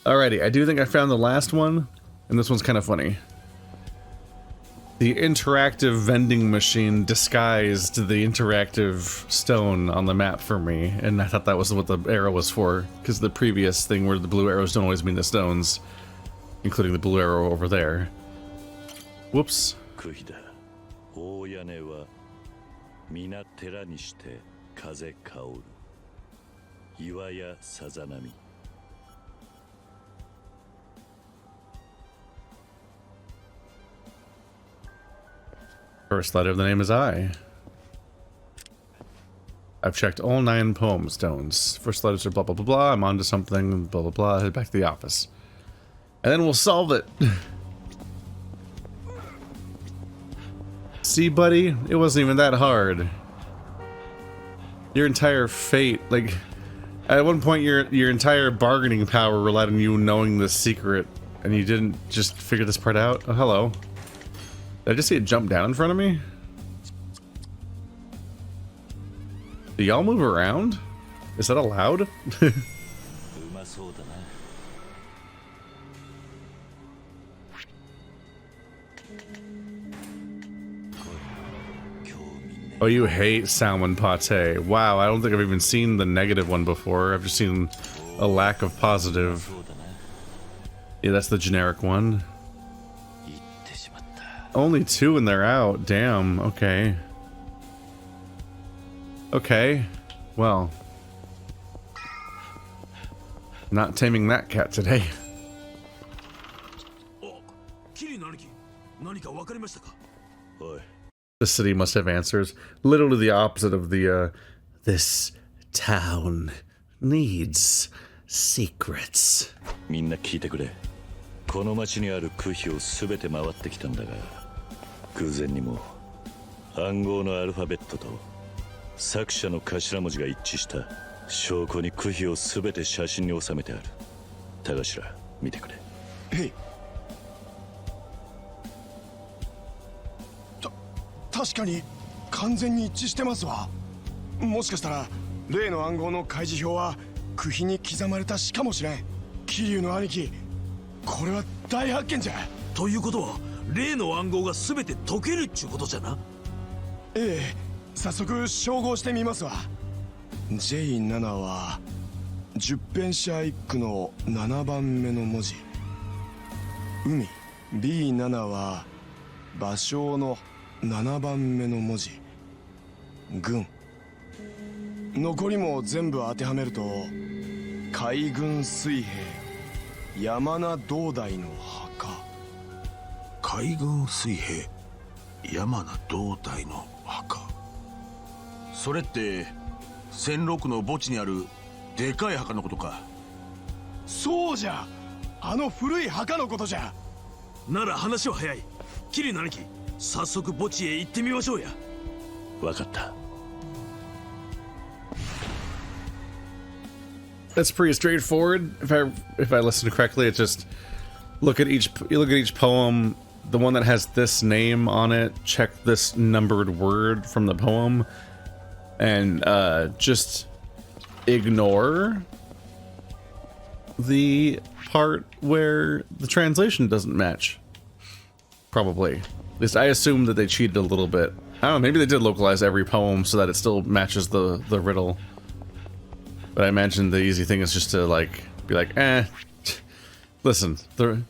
Alrighty, I do think I found the last one, and this one's kind of funny. The interactive vending machine disguised the interactive stone on the map for me, and I thought that was what the arrow was for, because the previous thing where the blue arrows don't always mean the stones, including the blue arrow over there. Whoops. First letter of the name is I. I've checked all 9 poem stones. First letters are blah blah blah blah. I'm onto something, blah blah blah. Head back to the office. And then we'll solve it. See, buddy? It wasn't even that hard. Your entire fate, like, at one point your entire bargaining power relied on you knowing this secret, and you didn't just figure this part out? Oh, hello. Did I just see it jump down in front of me? Do y'all move around? Is that allowed? Oh, you hate salmon pate. Wow, I don't think I've even seen the negative one before. I've just seen a lack of positive. Yeah, that's the generic one. Only 2 and they're out. Damn. Okay. Okay. Well. Not taming that cat today. The city must have answers. Literally the opposite of the, this town needs secrets. この町にある区碑をすべて回ってきたんだが、偶然にも暗号のアルファベットと作者の頭文字が一致した証拠に区碑をすべて写真に収めてある。田頭、見てくれ。へい。確かに完全に一致してますわ。もしかしたら例の暗号の開示表は区碑に刻まれた詩かもしれん。桐生の兄貴。 これは大発見じゃ。ということは例の暗号が全て解けるっちゅうことじゃな。ええ、早速照合してみますわ。J7 は10編者一句の7番目の文字。海 B7 は芭蕉の7番目の文字。軍残りも全部当てはめると海軍水兵 山名道大の墓。海軍水兵山名道大の墓。それって戦六の墓地にあるでかい墓のことか。そうじゃ、あの古い墓のことじゃ。なら話は早い。桐生兄貴、早速墓地へ行ってみましょうや。わかった。 That's pretty straightforward. If I listen correctly, it's just look at each poem, the one that has this name on it, check this numbered word from the poem, and just ignore the part where the translation doesn't match. Probably. At least I assume that they cheated a little bit. I don't know, maybe they did localize every poem so that it still matches the riddle. But I imagine the easy thing is just to, like, be like, listen, the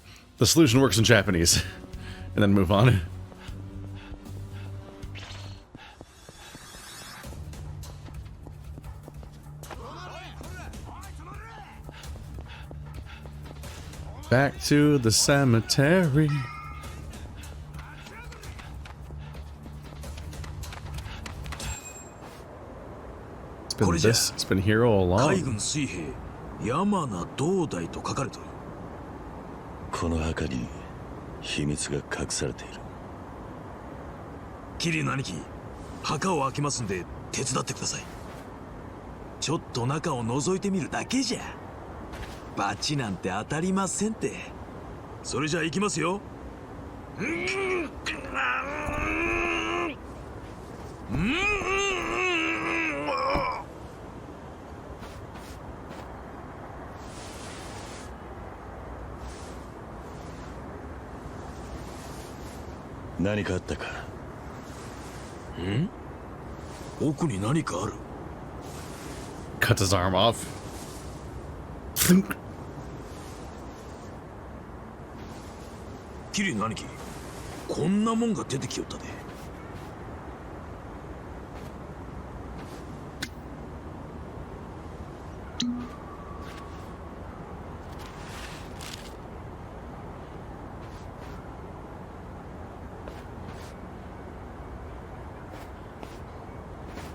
solution works in Japanese, and then move on. Back to the cemetery. It's been here all along. 海軍水兵山名道大と書かれている。この墓に秘密が隠されている。桐生兄貴、墓を開けますんで手伝ってください。ちょっと中を覗いてみるだけじゃ。バチなんて当たりませんって。それじゃあ行きますよ。何かあったか？奥に何かある。 Cuts his arm off. キリュウの兄貴、こんなもんが出てきよったで。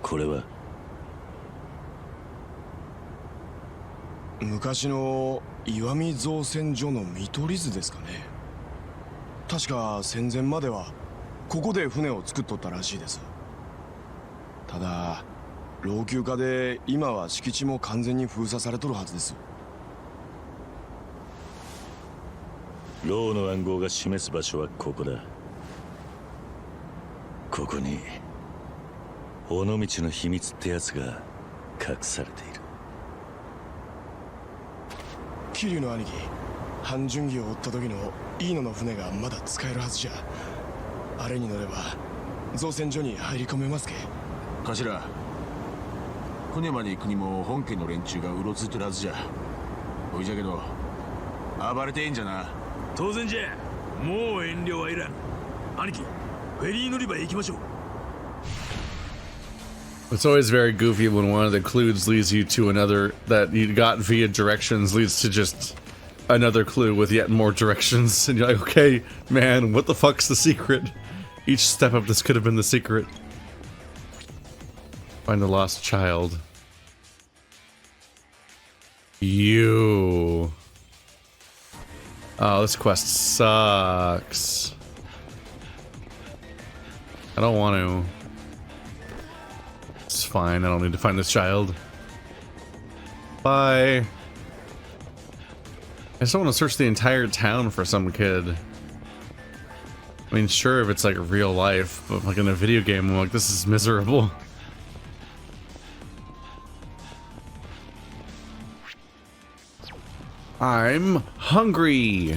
これは昔の石見造船所の見取り図ですかね。確か戦前まではここで船を作っとったらしいです。ただ老朽化で今は敷地も完全に封鎖されとるはずです。ローの暗号が示す場所はここだ。ここに尾道の秘密ってやつが隠されている。桐生の兄貴、半純義を追った時のイーノの船がまだ使えるはずじゃ。あれに乗れば造船所に入り込めますけ。頭、船まで行くにも本家の連中がうろついてるはずじゃ。おいじゃけど暴れてえんじゃな。当然じゃ。もう遠慮はいらん。兄貴、フェリー乗り場へ行きましょう。 It's always very goofy when one of the clues leads you to another that you got via directions leads to just another clue with yet more directions. And you're like, okay, man, what the fuck's the secret? Each step of this could have been the secret. Find the lost child. You. Oh, this quest sucks. I don't want to. It's fine, I don't need to find this child. Bye. I just don't want to search the entire town for some kid. I mean, sure, if it's like real life, but like in a video game, I'm like, this is miserable. I'm hungry.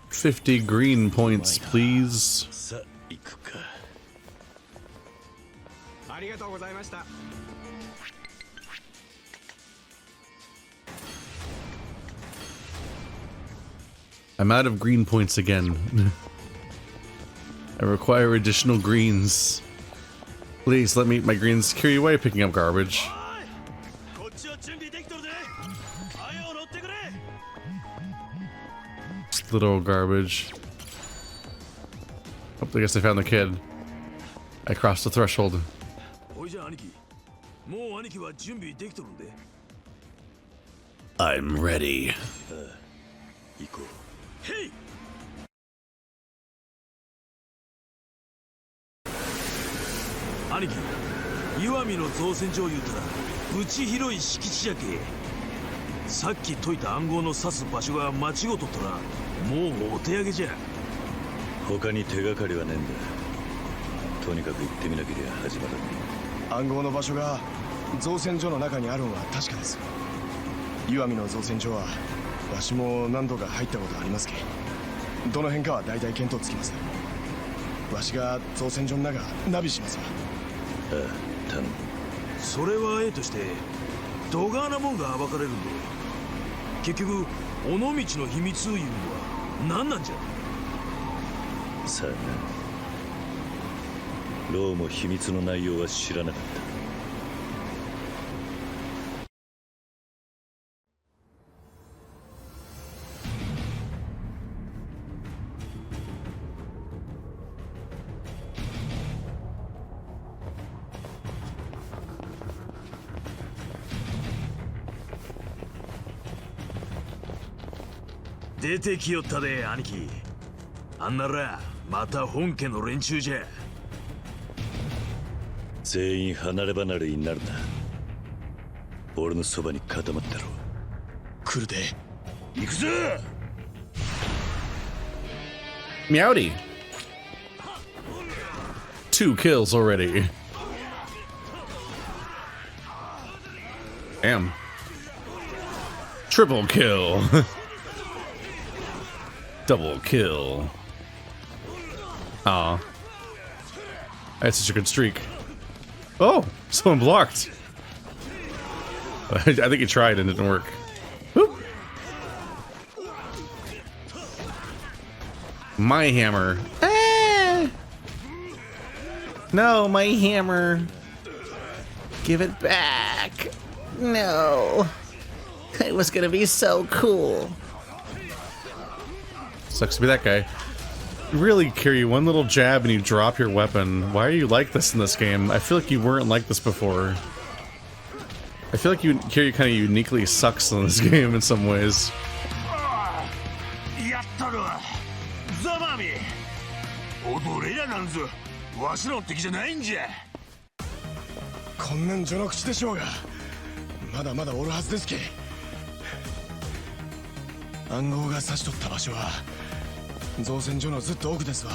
50 green points, please. さあ行くか。ありがとうございました。 I'm out of green points again. I require additional greens. Please let me eat my greens. Carry away picking up garbage. こっちは準備できとるで。はよ乗ってくれ。 Just little garbage. Oh, I guess I found the kid. I crossed the threshold. おいじゃ兄貴、もう兄貴は準備できとるんで。 I'm ready. 行こう。へい。兄貴、石見の造船所言うたらぶち広い敷地じゃけ。さっき解いた暗号の指す場所が間違うとったらもうお手上げじゃ。他に手がかりはねえんだ。とにかく行ってみなけりゃ始まらない。暗号の場所が造船所の中にあるのは確かです。石見の造船所はわしも何度か入ったことありますけ。どの辺かは大体見当つきます。わしが造船所の中ナビしますわ。ああ、頼む。それはええとしてドガーなもんが暴かれるんで、結局尾道の秘密いうのは何なんじゃ。さあな。ローも秘密の内容は知らなかった。出てきよったで兄貴。あんならまた本家の連中じゃ。全員離れ離れになるな。俺のそばに固まってろ。来るで。行くぞ。 Meowdy. 2 kills already. Damn. Triple kill. Double kill. Aw. That's such a good streak. Oh, someone blocked. I think he tried and it didn't work. Whoop. My hammer. Ah! No, my hammer. Give it back. No. It was gonna be so cool. Sucks to be that guy. Really, Kiryu, one little jab and you drop your weapon. Why are you like this in this game? I feel like you weren't like this before. I feel like Kiryu kind of uniquely sucks in this game in some ways. やったるザマミ俺らなんぞわしの敵じゃないんじゃこんなん序の口でしょうがまだまだおるはずですき暗号が指しとった場所は造船所のずっと奥ですわ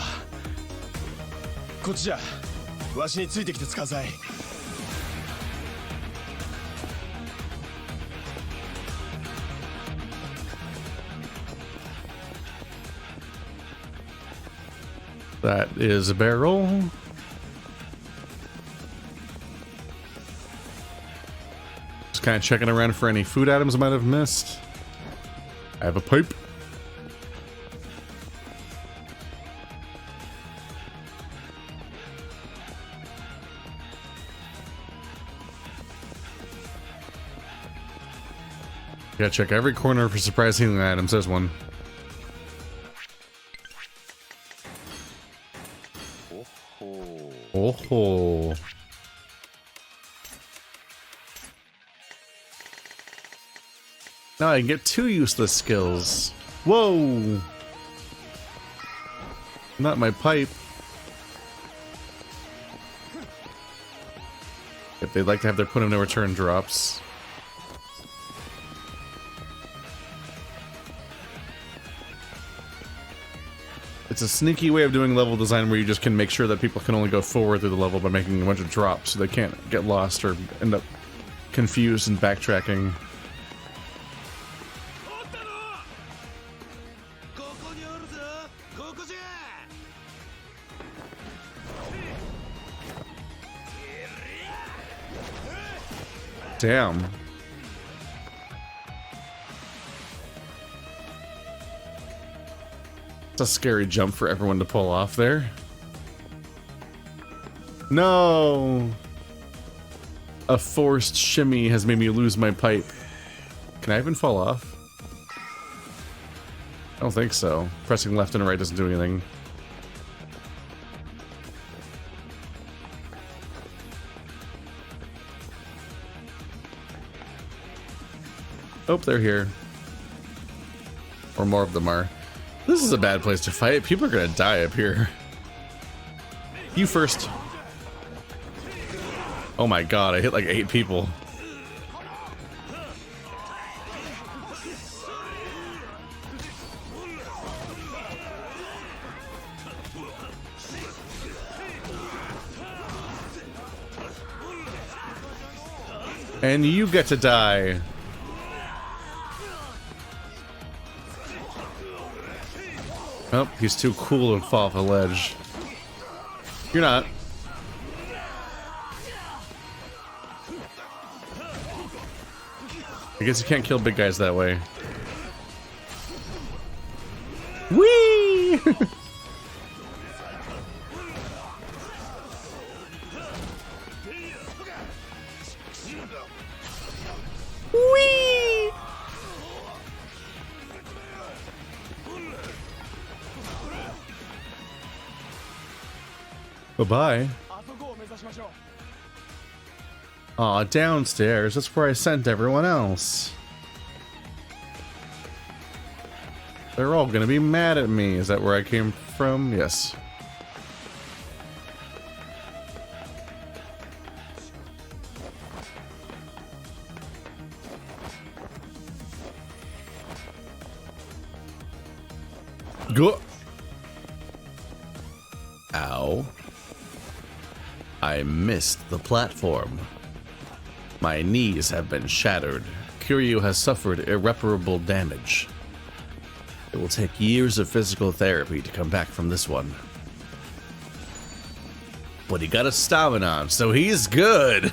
こっちじゃわしについてきてください That is a barrel. Just kind of checking around for any food items I might have missed. I have a pipe. Gotta check every corner for surprising items. There's one. Oh. Now I can get 2 useless skills. Whoa! Not my pipe. If they'd like to have their point of no return drops. It's a sneaky way of doing level design where you just can make sure that people can only go forward through the level by making a bunch of drops so they can't get lost or end up confused and backtracking. Damn. It's a scary jump for everyone to pull off there. No! A forced shimmy has made me lose my pipe. Can I even fall off? I don't think so. Pressing left and right doesn't do anything. Oh, they're here. Or more of them are. This is a bad place to fight. People are gonna die up here. You first. Oh my god, I hit like 8 people. And you get to die. Oh, he's too cool to fall off a ledge. You're not. I guess you can't kill big guys that way. Whee! Whee! Bye-bye. Aw, downstairs. That's where I sent everyone else. They're all gonna be mad at me. Is that where I came from? Yes. Go. Ow. I missed the platform. My knees have been shattered. Kiryu has suffered irreparable damage. It will take years of physical therapy to come back from this one. But he got a stamina on, so he's good.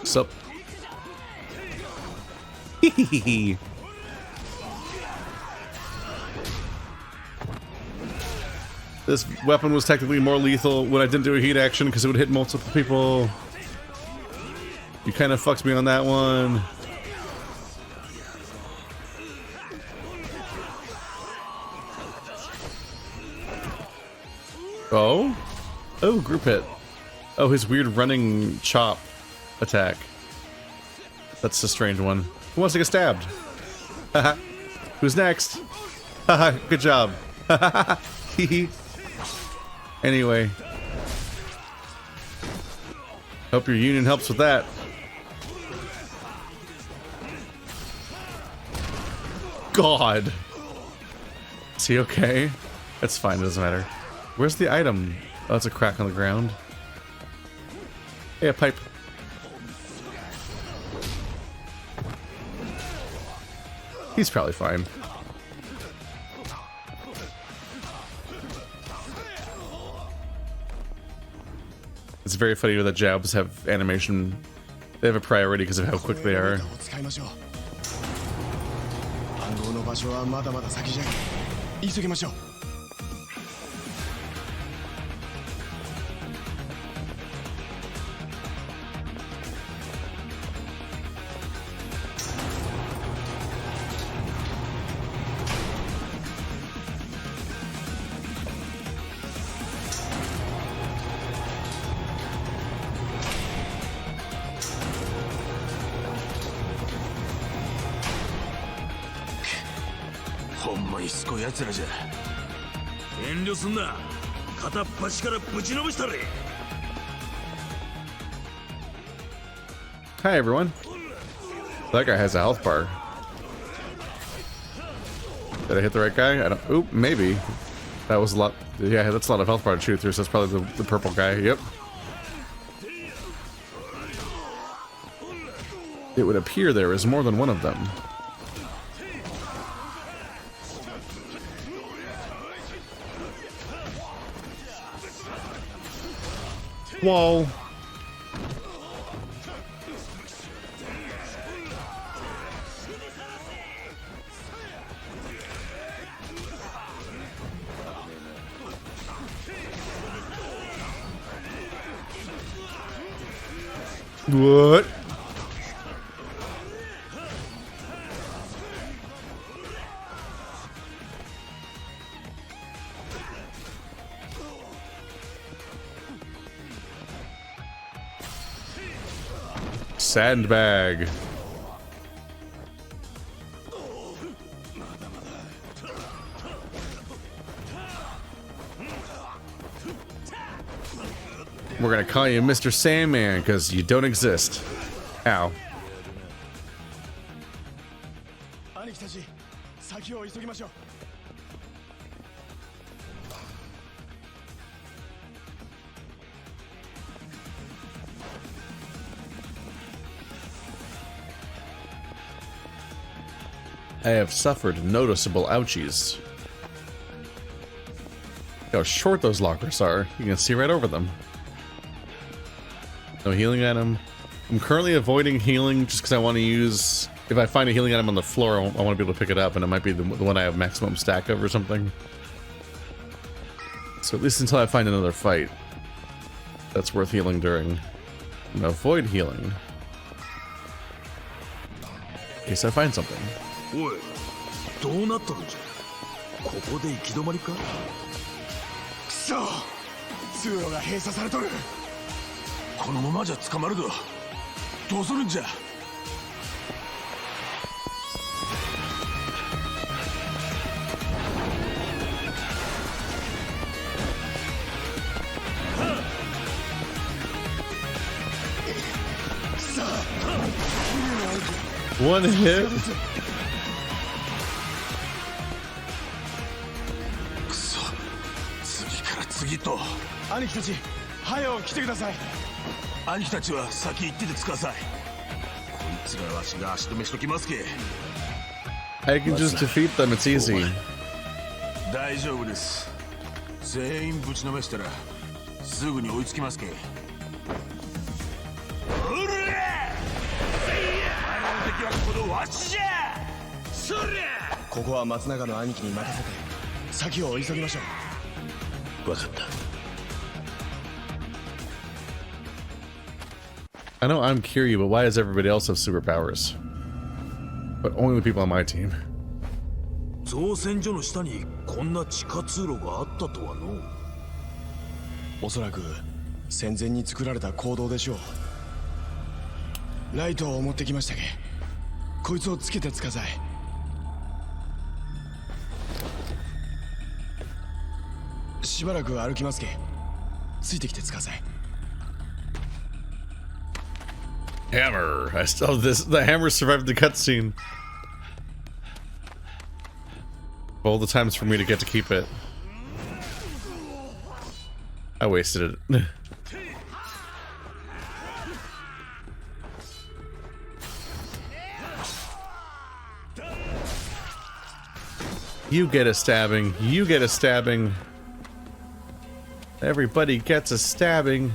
Sup? Hehehe. This weapon was technically more lethal when I didn't do a heat action because it would hit multiple people. You kind of fucked me on that one. Oh? Oh, group hit. Oh, his weird running chop attack. That's a strange one. Who wants to get stabbed? Haha. Who's next? Haha, good job. Haha. Anyway. Hope your union helps with that. God. Is he okay? That's fine, it doesn't matter. Where's the item? Oh, it's a crack on the ground. Hey, a pipe. He's probably fine. It's very funny that jabs have animation. They have a priority because of how quick they are. Hi everyone. That guy has a health bar. Did I hit the right guy? I don't. Oop, maybe. That was a lot. Yeah, that's a lot of health bar to shoot through, so that's probably the purple guy. Yep. It would appear there is more than one of them. Whoa. What? Sandbag. We're gonna call you Mr. Sandman because you don't exist. Ow. I have suffered noticeable ouchies. Look how short those lockers are. You can see right over them. No healing item. I'm currently avoiding healing just because I want to use... If I find a healing item on the floor, I want to be able to pick it up, and it might be the one I have maximum stack of or something. So at least until I find another fight that's worth healing during. I'm going to avoid healing. In case I find something. おい、どうなったんじゃ。ここで行き止まりか。くそ、通路が閉鎖されとる。このままじゃ捕まるぞ。どうするんじゃ。One hit. 次と。兄貴たち早う来てください。兄貴たちは先行っててください。こいつらわしが足止めしときますけ。 I can just defeat them, it's easy. 大丈夫です。全員ぶちのめしたらすぐに追いつきますけ。うるえ！前の敵はこのわしじゃ！そりゃ！ここは松永の兄貴に任せて先を急ぎましょう。分かった。 I know I'm Kiryu, but why does everybody else have superpowers? But only the people on my team. 造船所の下にこんな地下通路があったとはの。おそらく戦前に作られた坑道でしょう。ライトを持ってきましたけ。こいつをつけてつかさい。しばらく歩きますけ。ついてきてつかさい。 Hammer! I still this. The hammer survived the cutscene. All the times for me to get to keep it. I wasted it. You get a stabbing. You get a stabbing. Everybody gets a stabbing.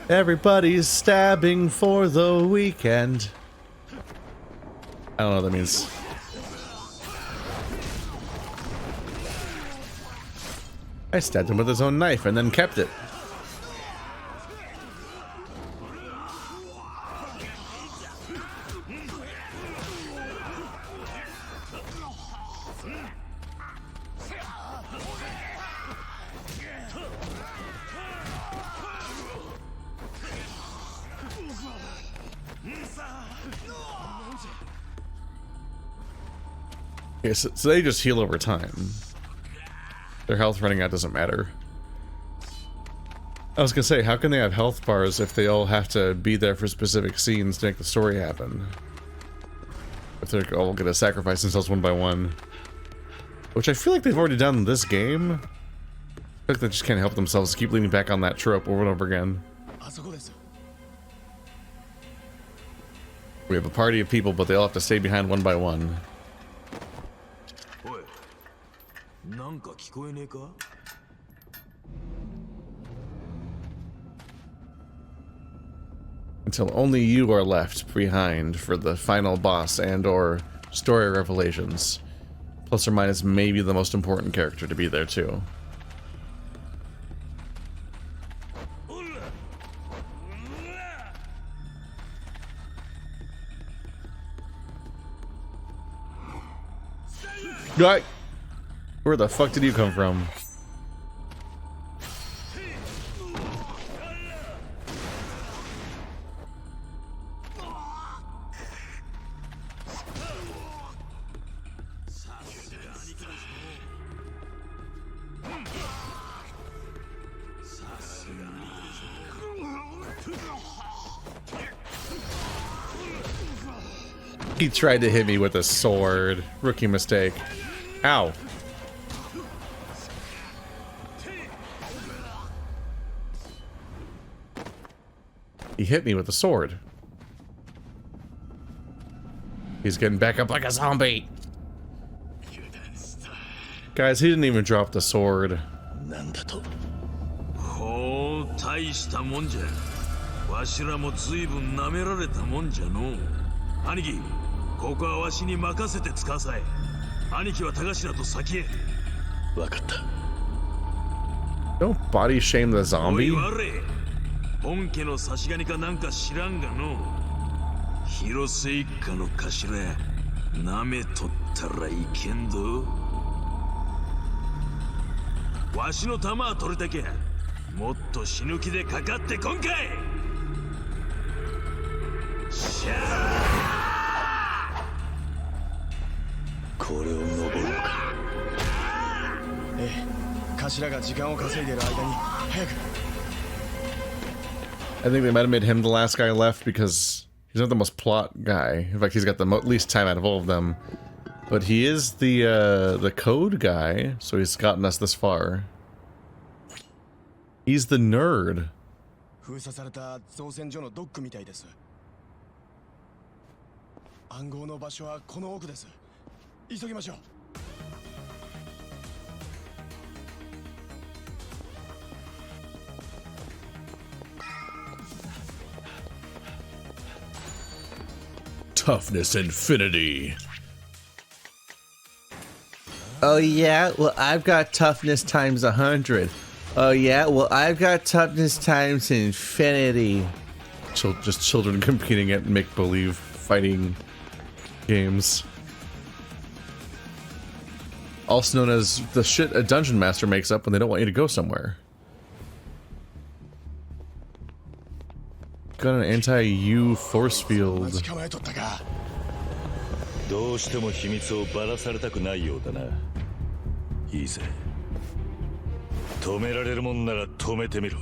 Everybody's stabbing for the weekend. I don't know what that means. I stabbed him with his own knife and then kept it. Okay, so they just heal over time. Their health running out doesn't matter. I was gonna say, how can they have health bars if they all have to be there for specific scenes to make the story happen? If they're all gonna sacrifice themselves one by one. Which I feel like they've already done in this game. I feel like they just can't help themselves keep leaning back on that trope over and over again. We have a party of people, but they all have to stay behind one by one. なんか聞こえねえか? Until only you are left behind for the final boss and or story revelations. Plus or minus maybe the most important character to be there too. Right. Where the fuck did you come from? He tried to hit me with a sword. Rookie mistake. Ow. He hit me with a sword. He's getting back up like a zombie. Guys, he didn't even drop the sword. ほう、大したもんじゃ。わしらも随分舐められたもんじゃの。兄貴、ここはわしに任せてつかさえ。兄貴は田頭と先へ。分かった。Don't body shame the zombie. おい我れ、本家の差し金かなんか知らんがの。広瀬一家の頭、舐めとったらいけんど。わしの弾は取れたけん。もっと死ぬ気でかかってこんかい。しゃあ。これを登るのか。ええ、頭が時間を稼いでる間に早く。I think they might have made him the last guy left because he's not the most plot guy. In fact, he's got the least time out of all of them. But he is the code guy, so he's gotten us this far. He's the nerd. 封鎖された造船所のドックみたいです。暗号の場所はこの奥です。急ぎましょう。Toughness infinity. Oh yeah, well I've got toughness times 100. Oh yeah, well I've got toughness times infinity. Just children competing at make-believe fighting games. Also known as the shit a dungeon master makes up when they don't want you to go somewhere. Got an anti-U force field. どうしても秘密をばらされたくないようだな。いいぜ。止められるもんなら止めてみろ。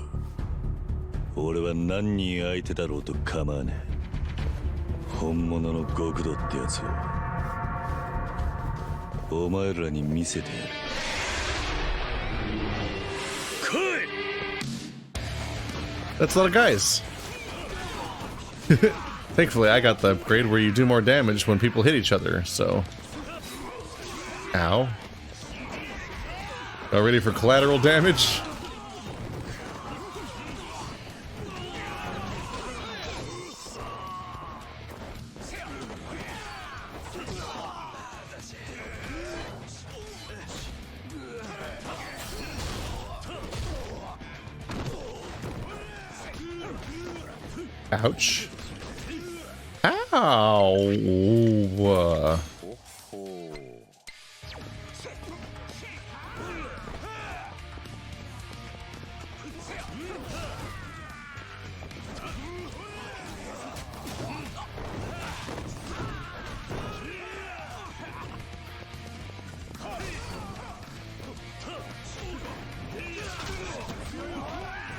俺は何人相手だろうと構わねえ。本物の極道ってやつをお前らに見せてやる。来い！ That's a lot of guys. Thankfully, I got the upgrade where you do more damage when people hit each other, so... Ow. All ready for collateral damage? Ouch. Ow.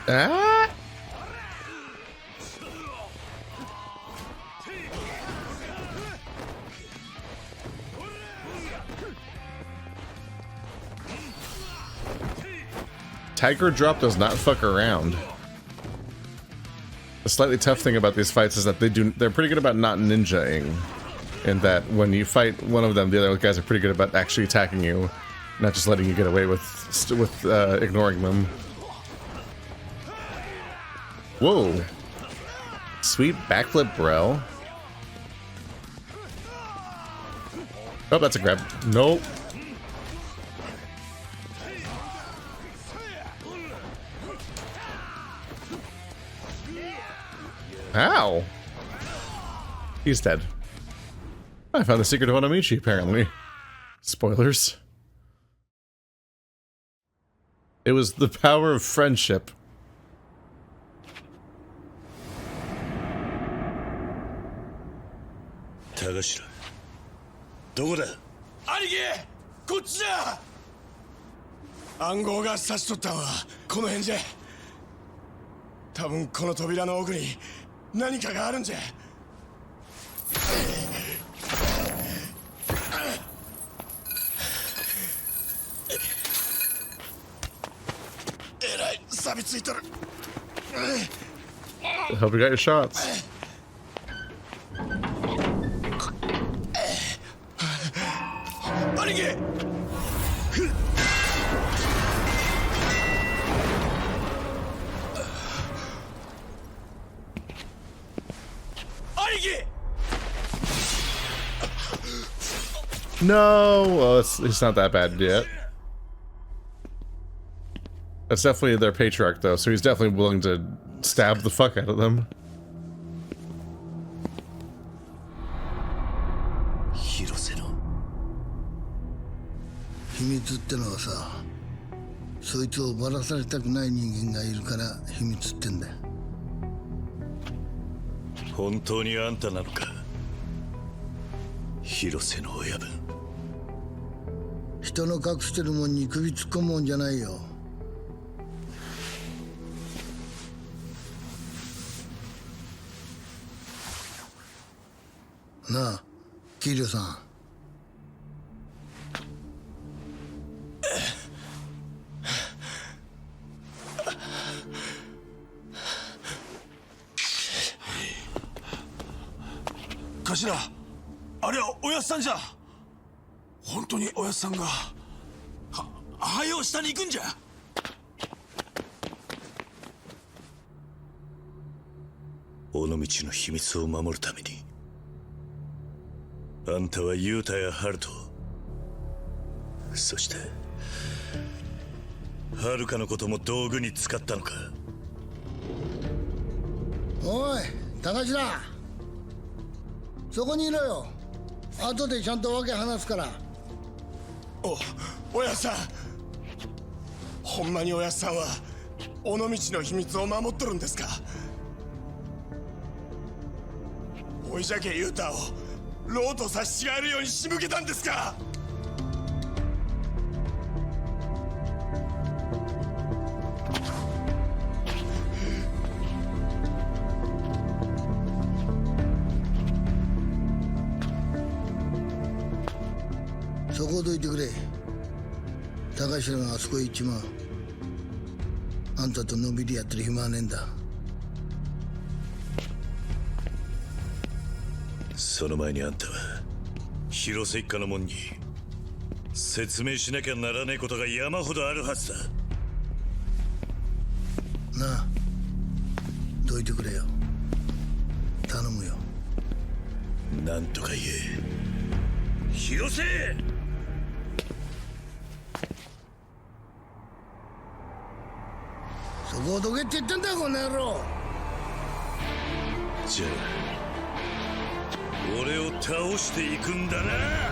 Ah. Tiger Drop does not fuck around. The slightly tough thing about these fights is that they're pretty good about not ninja-ing. And that when you fight one of them, the other guys are pretty good about actually attacking you, not just letting you get away with ignoring them. Whoa. Sweet backflip, bro. Oh, that's a grab. Nope. Ow! He's dead. I found the secret of Onomichi, apparently. Spoilers. It was the power of friendship. Tagashira. どこだ? 兄貴、こっちだ。暗号が差し取ったのはこの辺じゃ。多分この扉の奥に何かがあるんじゃ。えらい錆びついとる。I hope you got your shots. 兄貴。No, well, it's not that bad yet. That's definitely their patriarch, though, so he's definitely willing to stab the fuck out of them. 広瀬の秘密ってのはさ、そいつをばらされたくない人間がいるから秘密ってんだよ。本当にあんたなのか、広瀬の親分。人の隠してるもんに首突っ込むもんじゃないよ。なあ、桐生さん。頭、あれはおやっさんじゃ。本当におやっさんがはよ下に行くんじゃ。尾道の秘密を守るためにあんたはユータやハルト、そしてハルカのことも道具に使ったのか。おい高頭、そこにいろよ。後でちゃんと訳話すから。おやっさん、ほんまにおやっさんは尾道の秘密を守っとるんですか。おいじゃけユータをローと差し違えるように仕向けたんですか。そこをどいてくれ。高頭があそこへ行っちまう。あんたとのんびりやってる暇はねえんだ。その前にあんたは広瀬一家の門に説明しなきゃならねえことが山ほどあるはずだ。なあ、どいてくれよ。頼むよ。なんとか言え広瀬。そこをどけって言ってんだこの野郎。じゃあ俺を倒していくんだな。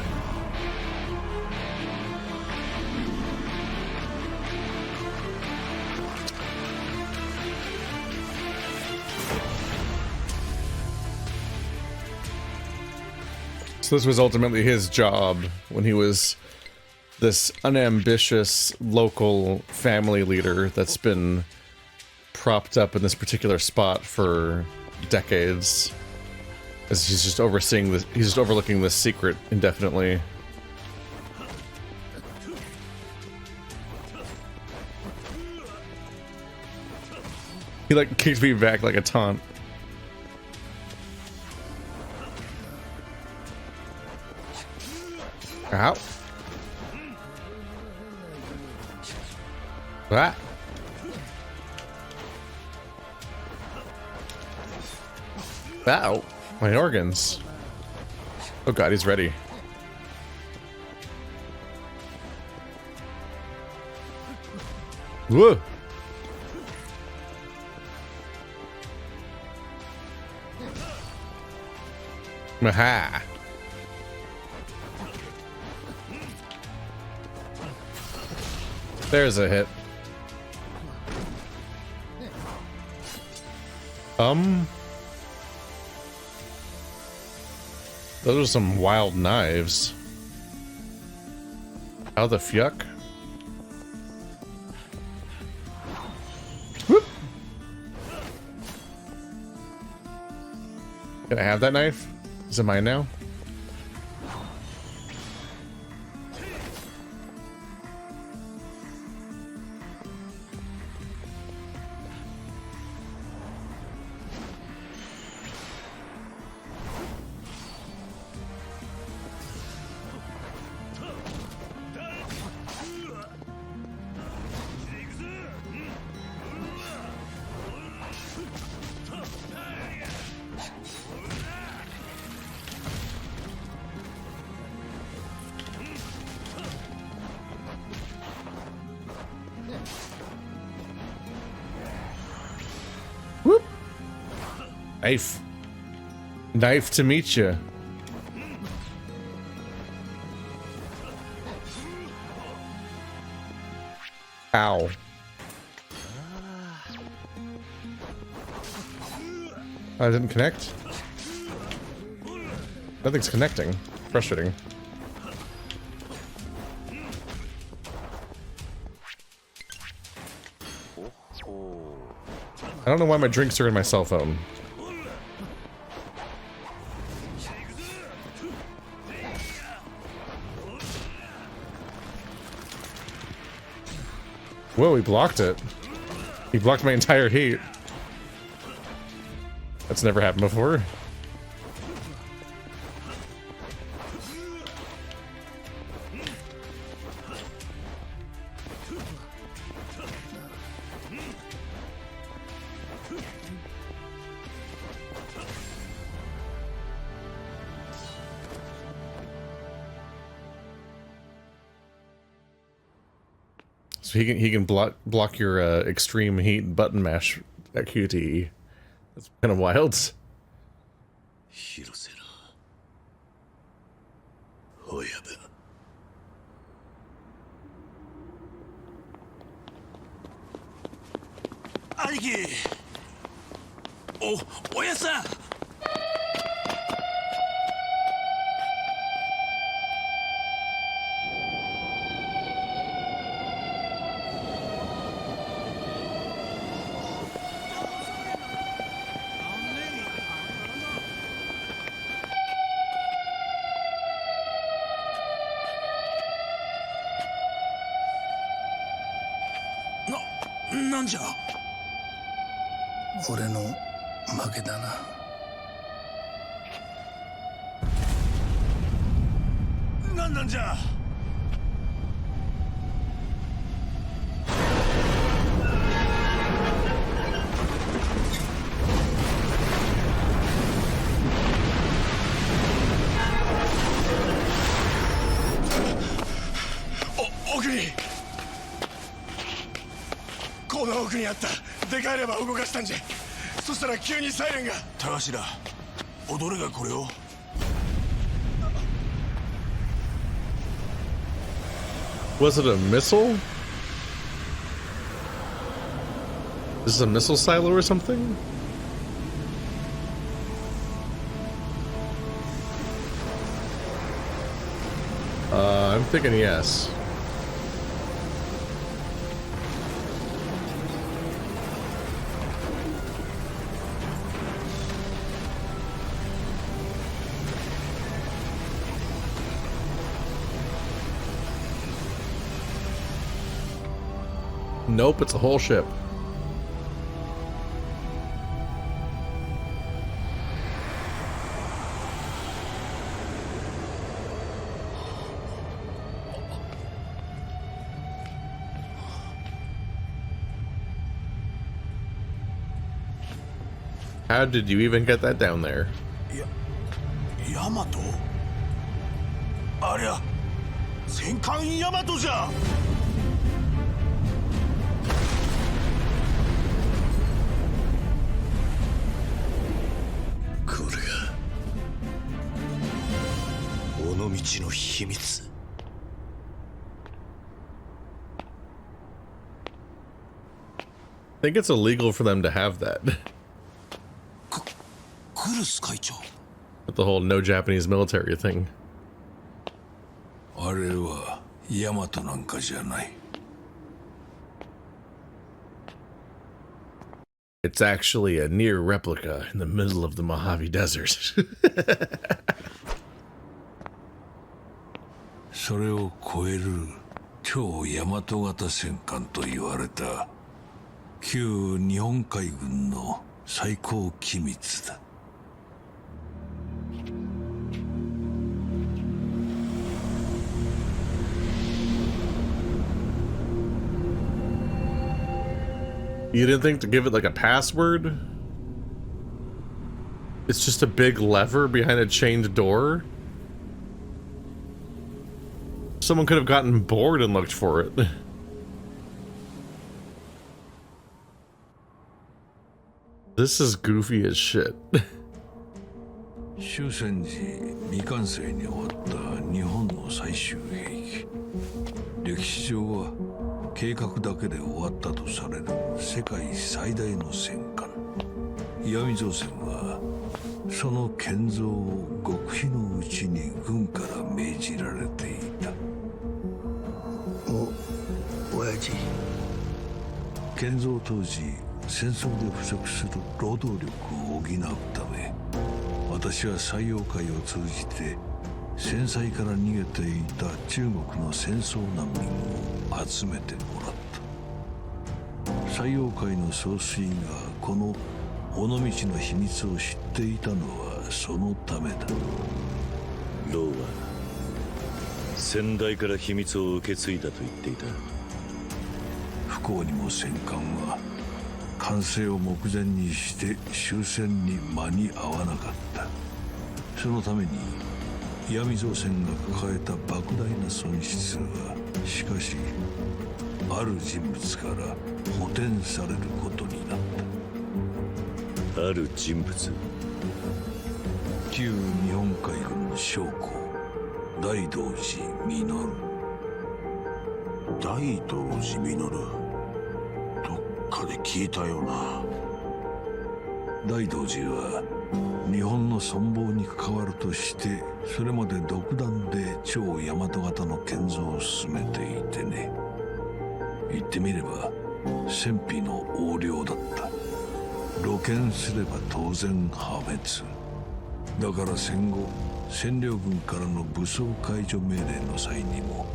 So this was ultimately his job when he was this unambitious local family leader that's been propped up in this particular spot for decades. As he's just overseeing this, he's just overlooking this secret indefinitely. He like kicked me back like a taunt. Ow. Ah. Ow. My organs. Oh god, he's ready. Whoa. Aha. There's a hit. Those are some wild knives. How the fuck? Whoop. Can I have that knife? Is it mine now? Whoop. Knife. Knife to meet you. Ow. I didn't connect. Nothing's connecting. Frustrating. I don't know why my drinks are in my cell phone. Whoa, he blocked it. He blocked my entire heat. That's never happened before. So he can block your extreme heat button mash at QTE. That's kind of wild. 広瀬な親分兄貴おやっさんなんじゃ俺の負けだな。なんじゃ奥にこの奥にあったでかいレバー動かしたんじゃ。そしたら急にサイレンが。田頭踊れがこれを。Was it a missile? This is a missile silo or something? I'm thinking yes. Nope, it's a whole ship. How did you even get that down there? ヤマトありゃ戦艦ヤマトじゃ。これが尾道の秘密。I think it's illegal for them to have that. クルス会長 With the whole no Japanese military thing. あれはヤマトなんかじゃない。 It's actually a near replica in the middle of the Mojave Desert. それを超える超大和型戦艦と言われた旧日本海軍の最高機密だ。 You didn't think to give it like a password? It's just a big lever behind a chained door? Someone could have gotten bored and looked for it. This is goofy as shit. 終戦時未完成に終わった日本の最終兵器。歴史上は計画だけで終わったとされる世界最大の戦艦石見造船はその建造を極秘のうちに軍から命じられていた。親父建造当時戦争で不足する労働力を補うため私は採用会を通じて戦災から逃げていた中国の戦争難民を集めてもらった。採用会の総帥がこの尾道の秘密を知っていたのはそのためだ。ローは先代から秘密を受け継いだと言っていた。不幸にも戦艦は完成を目前にして終戦に間に合わなかった。そのために石見造船が抱えた莫大な損失はしかしある人物から補填されることになった。ある人物。旧日本海軍将校大道寺実。大道寺実、どっかで聞いたような。大道寺は日本の存亡に関わるとしてそれまで独断で超大和型の建造を進めていてね。言ってみれば戦費の横領だった。露見すれば当然破滅。だから戦後占領軍からの武装解除命令の際にも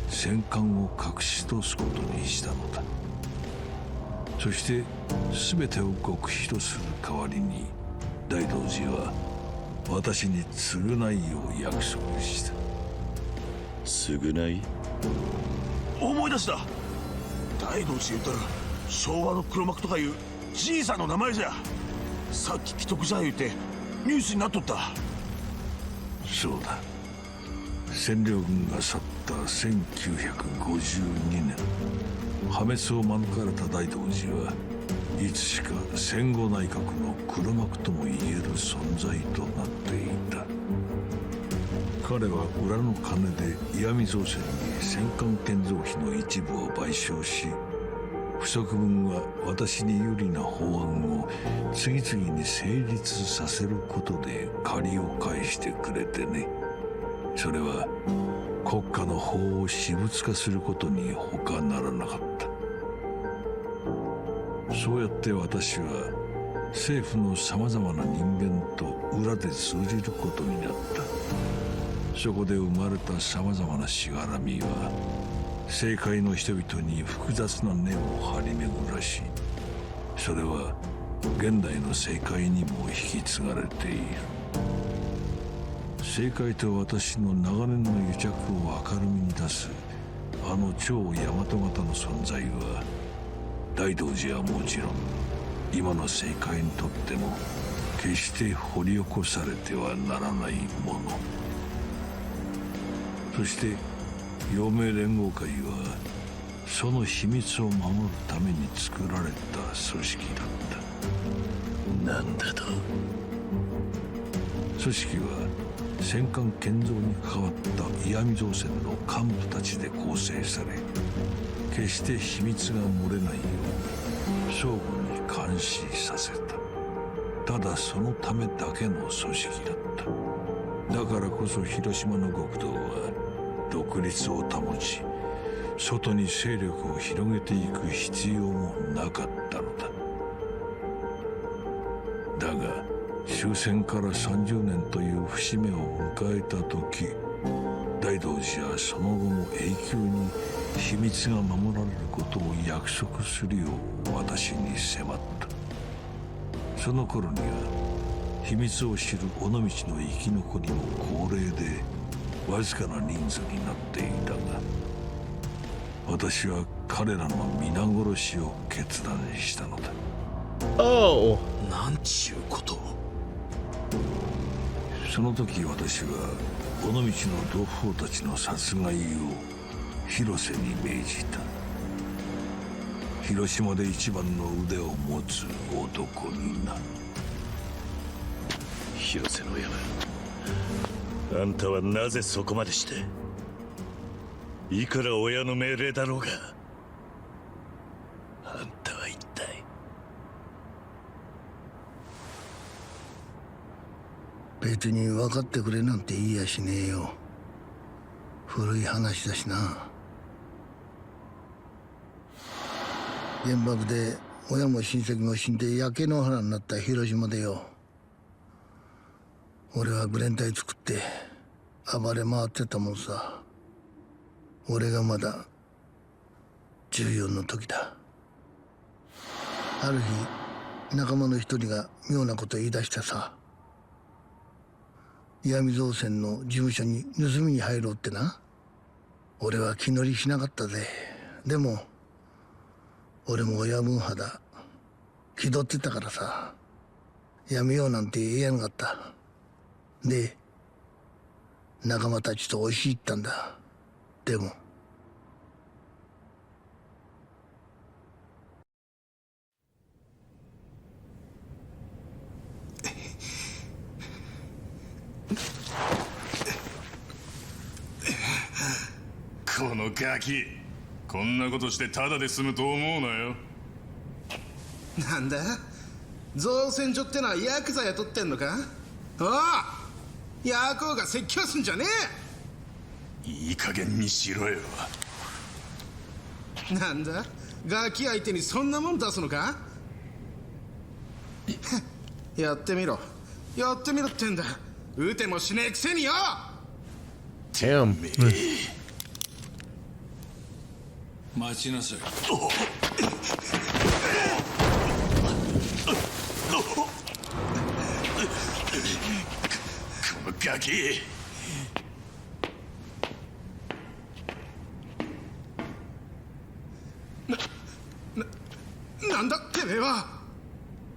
戦艦を隠し通すことにしたのだ。そして全てを極秘とする代わりに大道寺は私に償いを約束した。償い？思い出した。大道寺言ったら昭和の黒幕とかいうじいさんの名前じゃ。さっき既得じゃ言うてニュースになっとった。そうだ。占領軍が去った1952年、破滅を免れた大道寺はいつしか戦後内閣の黒幕ともいえる存在となっていた。彼は裏の金で岩見造船に戦艦建造費の一部を賠償し、不足分は私に有利な法案を次々に成立させることで借りを返してくれてね。それは国家の法を私物化することに他ならなかった。そうやって私は政府のさまざまな人間と裏で通じることになった。そこで生まれたさまざまなしがらみは政界の人々に複雑な根を張り巡らし、それは現代の政界にも引き継がれている。政界と私の長年の癒着を明るみに出すあの超大和型の存在は、大道寺はもちろん今の政界にとっても決して掘り起こされてはならないもの。そして陽明連合会はその秘密を守るために作られた組織だった。なんだと？組織は戦艦建造に関わった岩見造船の幹部たちで構成され、決して秘密が漏れないように相互に監視させた。ただそのためだけの組織だった。だからこそ広島の極道は独立を保ち、外に勢力を広げていく必要もなかったのだ。だが終戦から30年という節目を迎えた時、大道寺はその後も永久に秘密が守られることを約束するよう私に迫った。その頃には秘密を知る尾道の生き残りも高齢でわずかな人数になっていたが、私は彼らの皆殺しを決断したのだ。Oh. なんちゅうことを。その時私は尾道の同胞たちの殺害を広瀬に命じた。広島で一番の腕を持つ男にな。広瀬の山、あんたはなぜそこまでして？いくら親の命令だろうが、あんたは一体。別に分かってくれなんて言いやしねえよ。古い話だしな。原爆で親も親戚も死んで焼け野原になった広島でよ、俺はグレン隊作って暴れ回ってたもんさ。俺がまだ14の時だ。ある日仲間の一人が妙なこと言い出してさ、岩見造船の事務所に盗みに入ろうってな。俺は気乗りしなかったぜ。でも俺も親分派だ。気取ってたからさ、やめようなんて言えなかった。で仲間たちと押し入ったんだ。でもこのガキ、こんなことしてタダで済むと思うなよ。なんだ、造船所ってのはヤクザ雇ってんのか？おあ、ヤコウが説教すんじゃねいい加減にしろよ。え。なんだ、ガキ相手にそんなもん出すのか？やってみろ、やってみろってんだ。撃てもしねえくせによ。Damn. 待ちなさい。このガキ。なんだてめえは。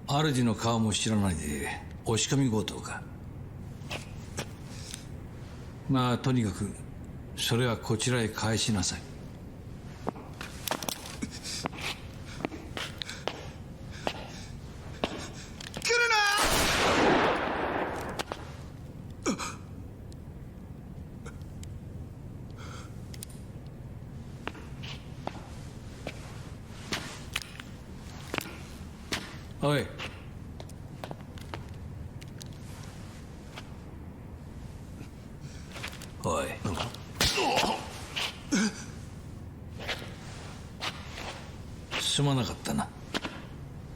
主の顔も知らないで押し込み強盗か。まあとにかくそれはこちらへ返しなさい。来るな。おい、おい、すまなかったな。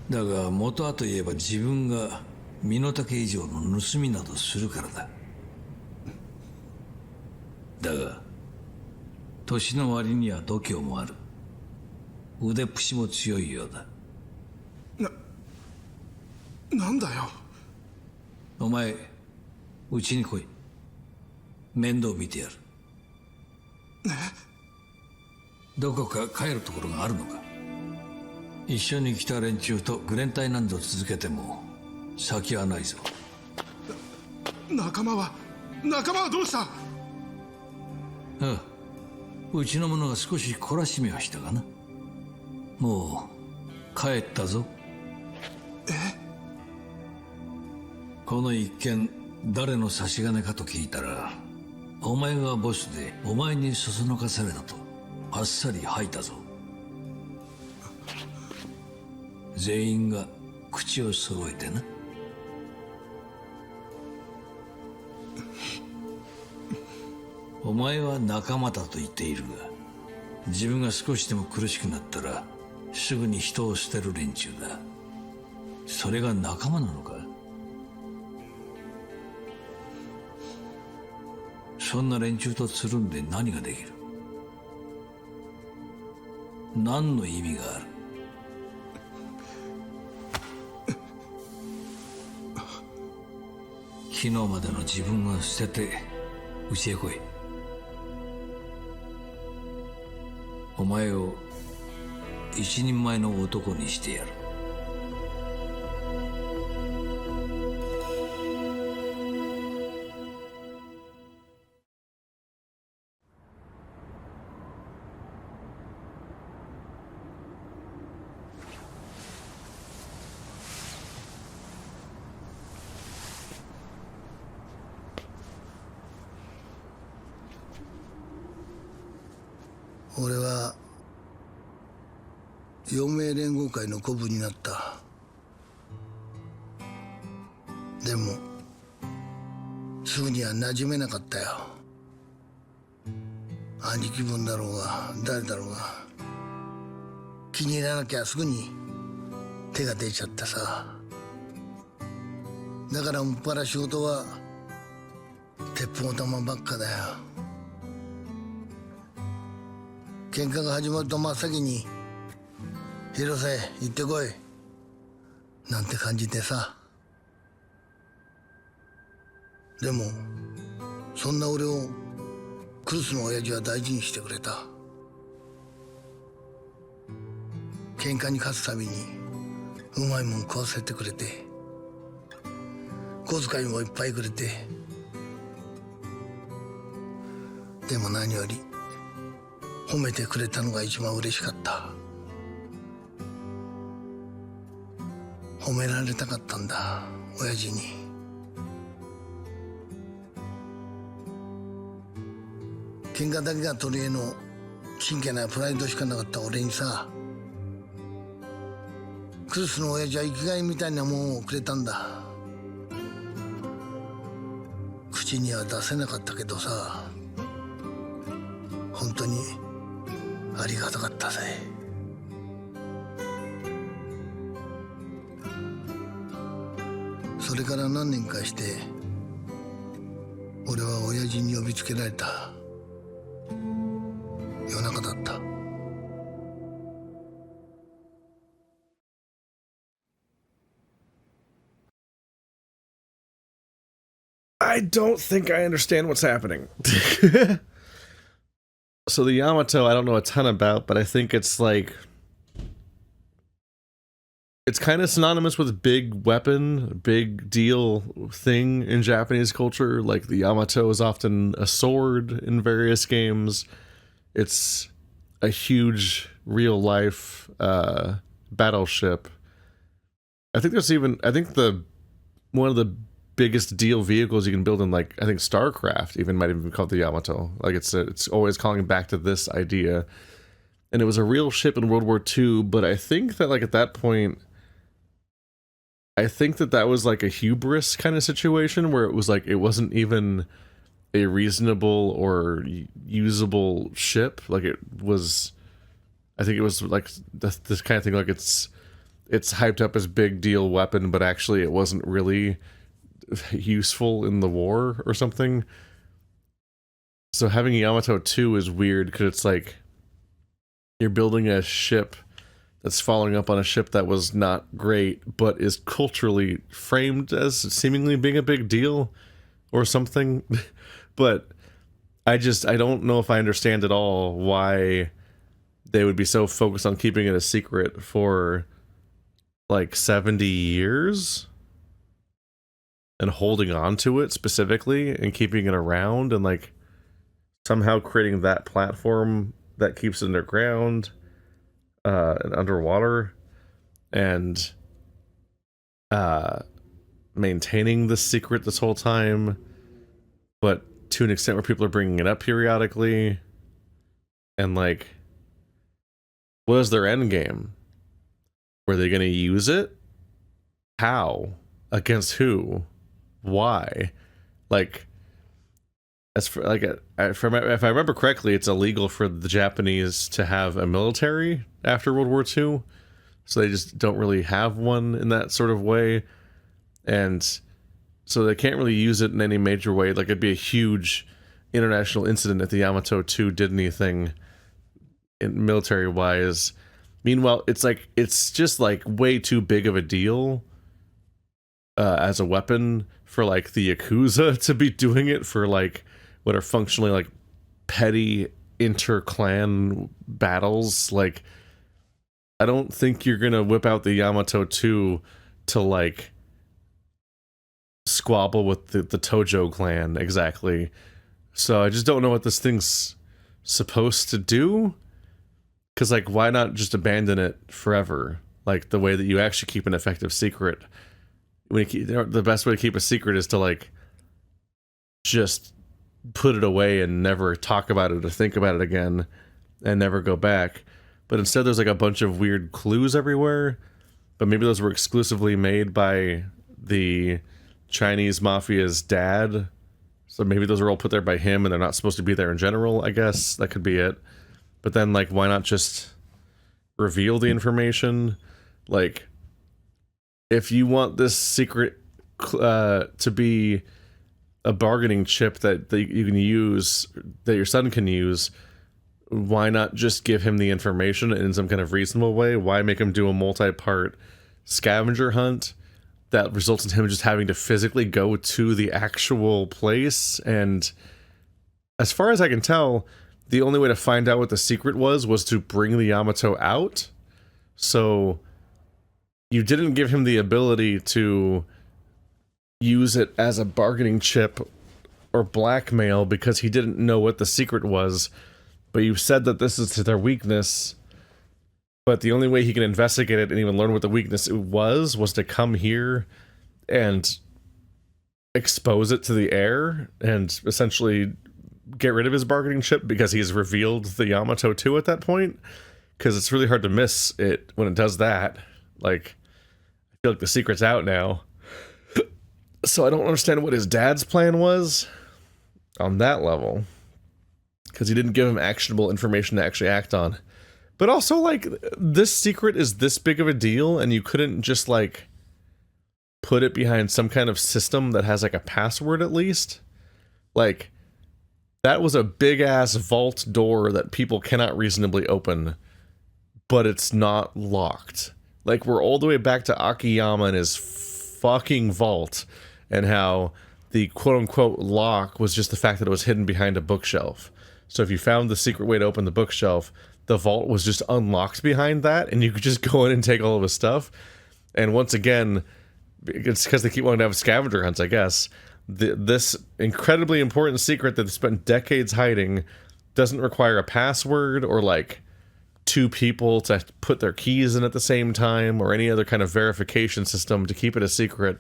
だが元はといえば自分が身の丈以上の盗みなどするからだ。だが年の割には度胸もある。腕っぷしも強いようだ。なんだよ。お前うちに来い。面倒見てやる。どこか帰るところがあるのか。一緒に来た連中とグレン隊何度続けても先はないぞ。仲間はどうした？ああ、うちの者が少し懲らしめはしたがな。もう帰ったぞ。この一件誰の差し金かと聞いたら、お前がボスでお前にそそのかされたとあっさり吐いたぞ。全員が口を揃えてな。お前は仲間だと言っているが、自分が少しでも苦しくなったらすぐに人を捨てる連中だ。それが仲間なのか？そんな連中とつるんで何ができる？何の意味がある？昨日までの自分を捨ててうちへ来い。お前を一人前の男にしてやる。俺は陽明連合会の古部になった。でもすぐには馴染めなかったよ。兄貴分だろうが誰だろうが気に入らなきゃすぐに手が出ちゃってさ。だからもっぱら仕事は鉄砲玉ばっかだよ。喧嘩が始まると真っ先に「広瀬行ってこい」なんて感じでさ。でもそんな俺をクルスの親父は大事にしてくれた。喧嘩に勝つたびにうまいもん食わせてくれて、小遣いもいっぱいくれて。でも何より褒めてくれたのが一番嬉しかった。褒められたかったんだ、親父に。喧嘩だけが取り柄の真剣なプライドしかなかった俺にさ、クルスの親父は生きがいみたいなもんをくれたんだ。口には出せなかったけどさ、本当にありがたかったぜ。それから何年かして俺は親父に呼びつけられた。夜中だった。I don't think I understand what's happening. So the Yamato, I don't know a ton about, but I think it's like... It's kind of synonymous with big weapon, big deal thing in Japanese culture. Like the Yamato is often a sword in various games. It's a huge real life battleship. I think there's even, I think one of the biggest deal vehicles you can build in, like, I think StarCraft even might even be called the Yamato. Like it's always calling back to this idea. And it was a real ship in World War II, but I think that like at that point, I think that was like a hubris kind of situation where it was like, it wasn't even a reasonable or usable ship. Like it was, I think it was like this kind of thing, like it's hyped up as big deal weapon, but actually it wasn't really useful in the war or something. So having a Yamato 2 is weird because it's like you're building a ship that's following up on a ship that was not great, but is culturally framed as seemingly being a big deal or something. But I don't know if I understand at all why they would be so focused on keeping it a secret for like 70 years and holding on to it specifically and keeping it around and like somehow creating that platform that keeps it underground and underwater and maintaining the secret this whole time, but to an extent where people are bringing it up periodically. And like, what is their end game? Were they going to use it? How? Against who? Why? Like, as for like, if I remember correctly, it's illegal for the Japanese to have a military after World War II, so they just don't really have one in that sort of way, and so they can't really use it in any major way. Like it'd be a huge international incident if the Yamato 2 did anything in military-wise. Meanwhile, it's just like way too big of a deal as a weapon for like the Yakuza to be doing it for like what are functionally like petty inter-clan battles. Like, I don't think you're gonna whip out the Yamato 2 to like squabble with the Tojo clan exactly. So I just don't know what this thing's supposed to do. Because like, why not just abandon it forever? Like the way that you actually keep an effective secret. When the best way to keep a secret is to like just put it away and never talk about it or think about it again and never go back. But instead there's like a bunch of weird clues everywhere, but maybe those were exclusively made by the Chinese mafia's dad, so maybe those are all put there by him and they're not supposed to be there in general. I guess that could be it. But then like, why not just reveal the information? Like, if you want this secret to be a bargaining chip that you can use, that your son can use, why not just give him the information in some kind of reasonable way? Why make him do a multi-part scavenger hunt that results in him just having to physically go to the actual place? And as far as I can tell, the only way to find out what the secret was to bring the Yamato out. So you didn't give him the ability to use it as a bargaining chip or blackmail because he didn't know what the secret was. But you said that this is their weakness. But the only way he can investigate it and even learn what the weakness was to come here and expose it to the air and essentially get rid of his bargaining chip because he's revealed the Yamato too at that point, because it's really hard to miss it when it does that. Like, I feel like the secret's out now. So I don't understand what his dad's plan was on that level, because he didn't give him actionable information to actually act on. But also, like, this secret is this big of a deal, and you couldn't just, like, put it behind some kind of system that has, like, a password at least? Like, that was a big-ass vault door that people cannot reasonably open, but it's not locked. Like, we're all the way back to Akiyama and his fucking vault, and how the quote-unquote lock was just the fact that it was hidden behind a bookshelf. So if you found the secret way to open the bookshelf, the vault was just unlocked behind that, and you could just go in and take all of his stuff. And once again, it's because they keep wanting to have scavenger hunts, I guess. This incredibly important secret that they spent decades hiding doesn't require a password or, like, 2 people to put their keys in at the same time or any other kind of verification system to keep it a secret.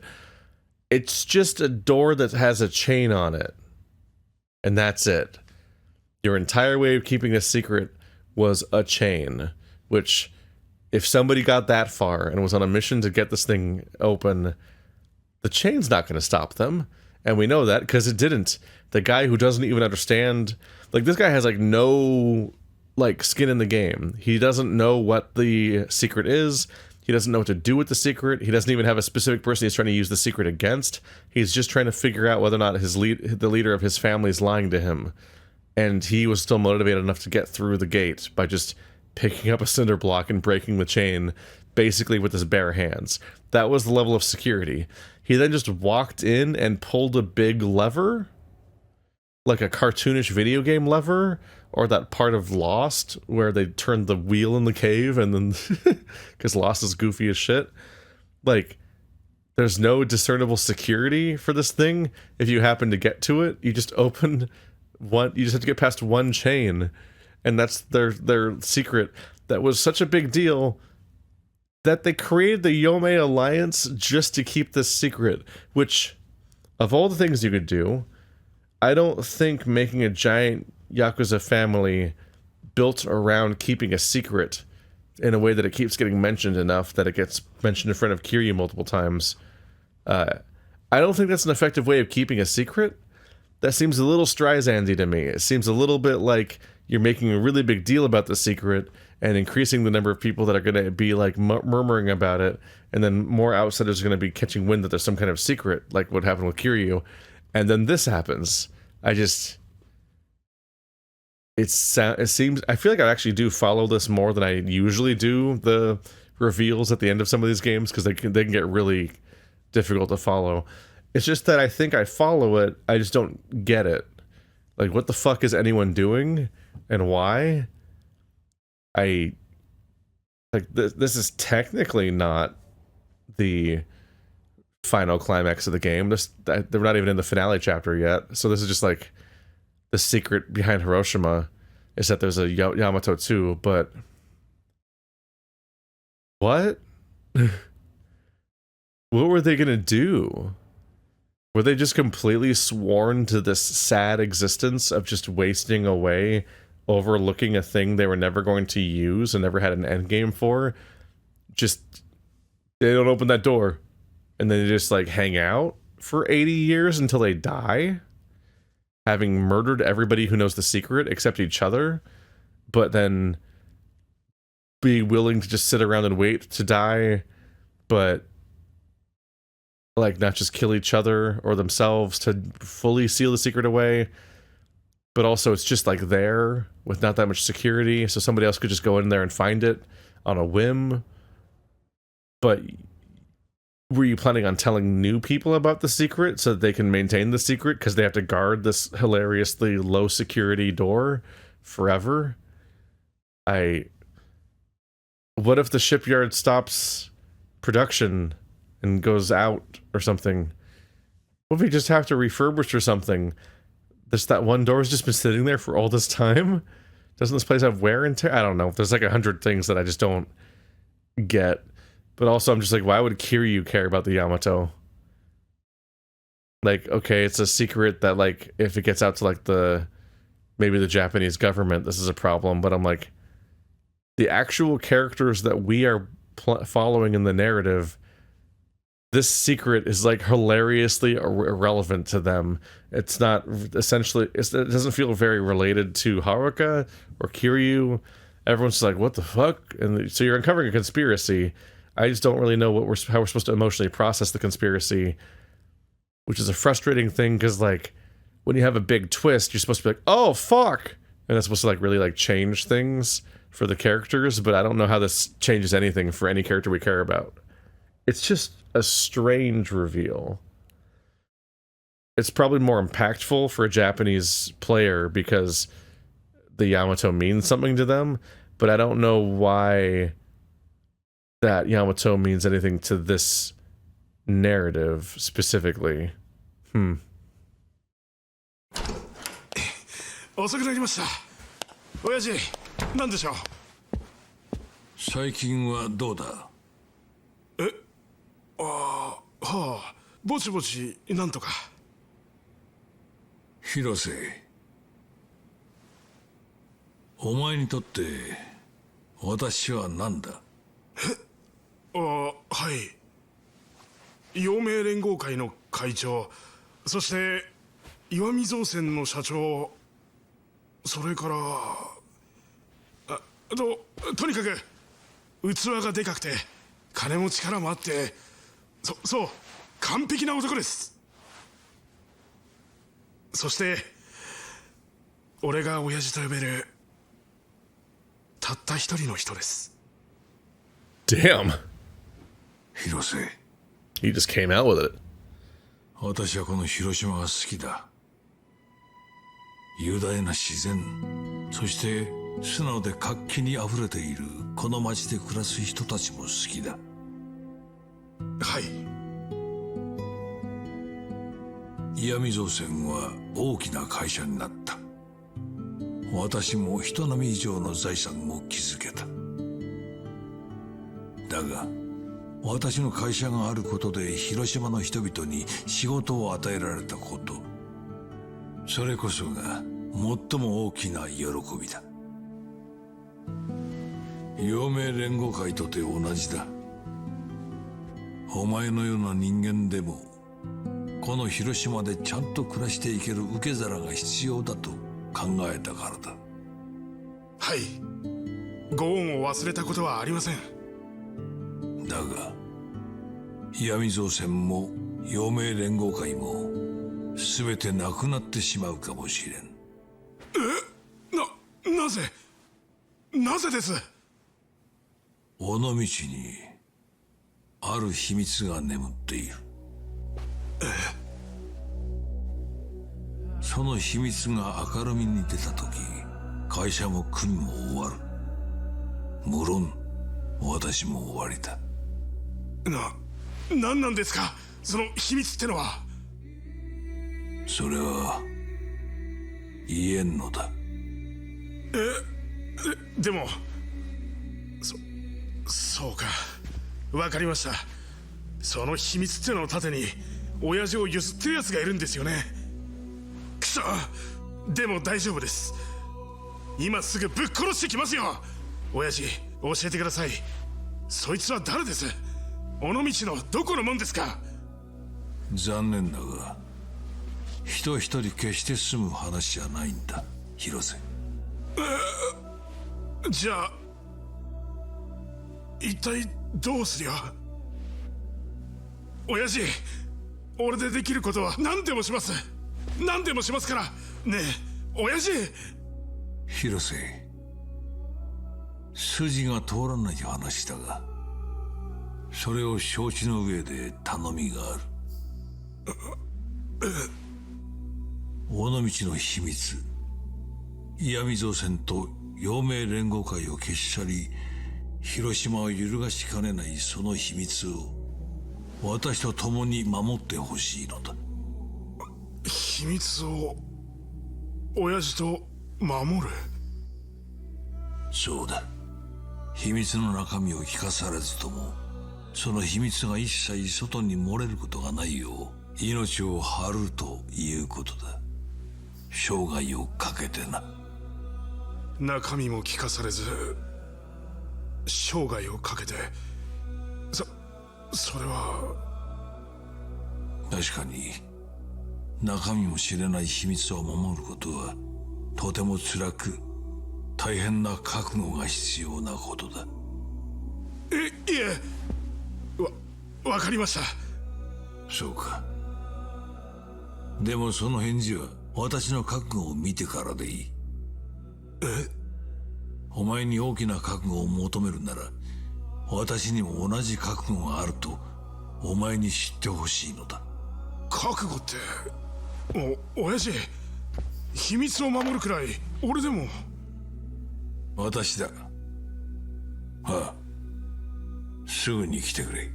It's just a door that has a chain on it. And that's it. Your entire way of keeping a secret was a chain, which, if somebody got that far and was on a mission to get this thing open, the chain's not going to stop them. And we know that because it didn't. The guy who doesn't even understand, like, this guy has, like, no, like, skin in the game. He doesn't know what the secret is. He doesn't know what to do with the secret. He doesn't even have a specific person he's trying to use the secret against. He's just trying to figure out whether or not the leader of his family is lying to him. And he was still motivated enough to get through the gate by just picking up a cinder block and breaking the chain, basically with his bare hands. That was the level of security. He then just walked in and pulled a big lever, like a cartoonish video game lever, or that part of Lost where they turned the wheel in the cave, and then because Lost is goofy as shit. Like, there's no discernible security for this thing. If you happen to get to it, you just open one, you just have to get past one chain, and that's their secret. That was such a big deal that they created the Yomei Alliance just to keep this secret, which, of all the things you could do, I don't think making a giant Yakuza family built around keeping a secret in a way that it keeps getting mentioned enough that it gets mentioned in front of Kiryu multiple times. I don't think that's an effective way of keeping a secret. That seems a little Streisand-y to me. It seems a little bit like you're making a really big deal about the secret and increasing the number of people that are going to be, like, murmuring about it, and then more outsiders are going to be catching wind that there's some kind of secret, like what happened with Kiryu, and then this happens. It seems, I feel like I actually do follow this more than I usually do, the reveals at the end of some of these games, because they can get really difficult to follow. It's just that I think I follow it, I just don't get it. Like, what the fuck is anyone doing, and why? This is technically not the final climax of the game. They're not even in the finale chapter yet, so this is just, like, the secret behind Hiroshima is that there's a Yamato too, but what? What were they gonna do? Were they just completely sworn to this sad existence of just wasting away, overlooking a thing they were never going to use and never had an end game for? Just, they don't open that door, and then they just, like, hang out for 80 years until they die, having murdered everybody who knows the secret except each other, but then be willing to just sit around and wait to die, but, like, not just kill each other or themselves to fully seal the secret away, but also it's just, like, there with not that much security, so somebody else could just go in there and find it on a whim. But were you planning on telling new people about the secret so that they can maintain the secret because they have to guard this hilariously low security door forever? What if the shipyard stops production and goes out or something? What if we just have to refurbish or something? That one door has just been sitting there for all this time? Doesn't this place have wear and tear? I don't know. There's like 100 things that I just don't get. But also I'm just like, why would Kiryu care about the Yamato? Like, okay, it's a secret that, like, if it gets out to, like, the maybe the Japanese government, this is a problem, but I'm like, the actual characters that we are following in the narrative, this secret is like hilariously irrelevant to them. It's not essentially, it doesn't feel very related to Haruka or Kiryu. Everyone's just like, what the fuck? And so you're uncovering a conspiracy. I just don't really know how we're supposed to emotionally process the conspiracy, which is a frustrating thing, because like when you have a big twist, you're supposed to be like, oh fuck, and it's supposed to like really like change things for the characters, but I don't know how this changes anything for any character we care about. It's just a strange reveal. It's probably more impactful for a Japanese player because the Yamato means something to them, but I don't know why that Yamato means anything to this narrative specifically. 遅くなりました。親父、何でしょう。最近はどうだ？はあ、ぼちぼちなんとか。広瀬、お前にとって私は何だ？はい。陽明連合会の会長、そして岩見造船の社長、それからとにかく器がでかくて金も力もあって、そう完璧な男です。そして俺が親父と呼べるたった一人の人です。 Damn. 広瀬、 He just came out with it. 私はこの広島が好きだ。雄大な自然、そして素直で活気にあふれているこの町で暮らす人たちも好きだ。はい。岩見造船は大きな会社になった。私も人並み以上の財産を築けた。だが私の会社があることで広島の人々に仕事を与えられたこと、それこそが最も大きな喜びだ。陽明連合会とて同じだ。お前のような人間でもこの広島でちゃんと暮らしていける受け皿が必要だと考えたからだ。はい。ご恩を忘れたことはありません。だが岩見造船も陽明連合会も全てなくなってしまうかもしれん。なぜです？尾道にある秘密が眠っている。その秘密が明るみに出た時、会社も国も終わる。無論私も終わりだ。何なんですか、その秘密ってのは。それは言えんのだ。でもそうか、わかりました。その秘密ってのを盾に親父をゆすってるやつがいるんですよね。くそ、でも大丈夫です。今すぐぶっ殺してきますよ。親父、教えてください。そいつは誰です？尾道のどこのもんですか？残念だが人一人決して済む話じゃないんだ、広瀬。じゃあ一体どうすりゃ。親父、俺でできることは何でもします。何でもしますからねえ親父。広瀬、筋が通らない話だがそれを承知の上で頼みがある。尾道の秘密、岩見造船と陽明連合会を消し去り広島を揺るがしかねないその秘密を私と共に守ってほしいのだ。秘密を親父と守る？そうだ。秘密の中身を聞かされずともその秘密が一切外に漏れることがないよう命を張るということだ。生涯をかけてな。中身も聞かされず生涯をかけて、それは。確かに中身も知れない秘密を守ることはとても辛く大変な覚悟が必要なことだ。いえ、わかりました。そうか。でもその返事は私の覚悟を見てからでいい。お前に大きな覚悟を求めるなら、私にも同じ覚悟があるとお前に知ってほしいのだ。覚悟って、親父、秘密を守るくらい俺でも。私だ。ああ、すぐに来てくれ。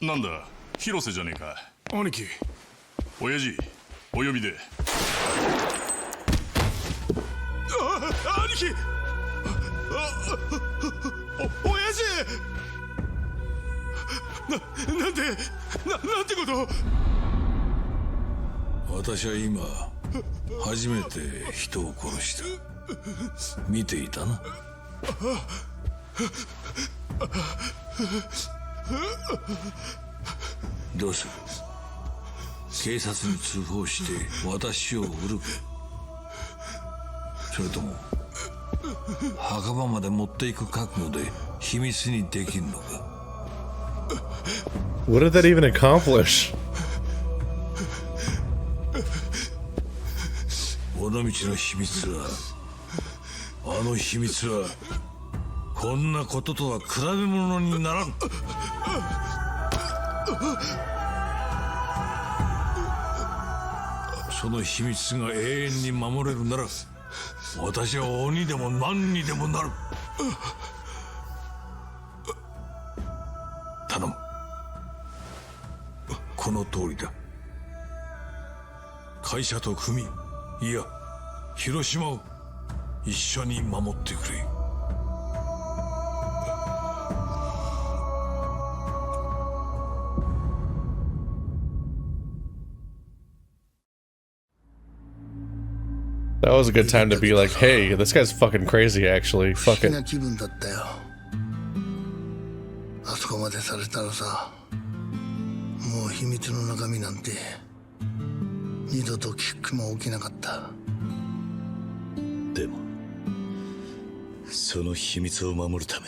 お、なんだ広瀬じゃねえか。兄貴。親父お呼びで。兄貴、親父、なんてことを。私は今初めて人を殺した。見ていたな。どうする？警察に通報して私を売るか、それとも墓場まで持っていく覚悟で秘密にできるのか。 What did that even accomplish? 尾道の秘密は、あの秘密はこんなこととは比べ物にならん。その秘密が永遠に守れるなら、私は鬼でも何にでもなる。頼む。この通りだ。会社と組、いや広島を一緒に守ってくれ。That was a good time to be like, hey, this guy's fucking crazy, actually. 不思 Fucking. 議な気分だったよ。あそこまでされたらさ、もう秘密の中身なんて二度と聞く気も起きなかった。でもその秘密を守るため、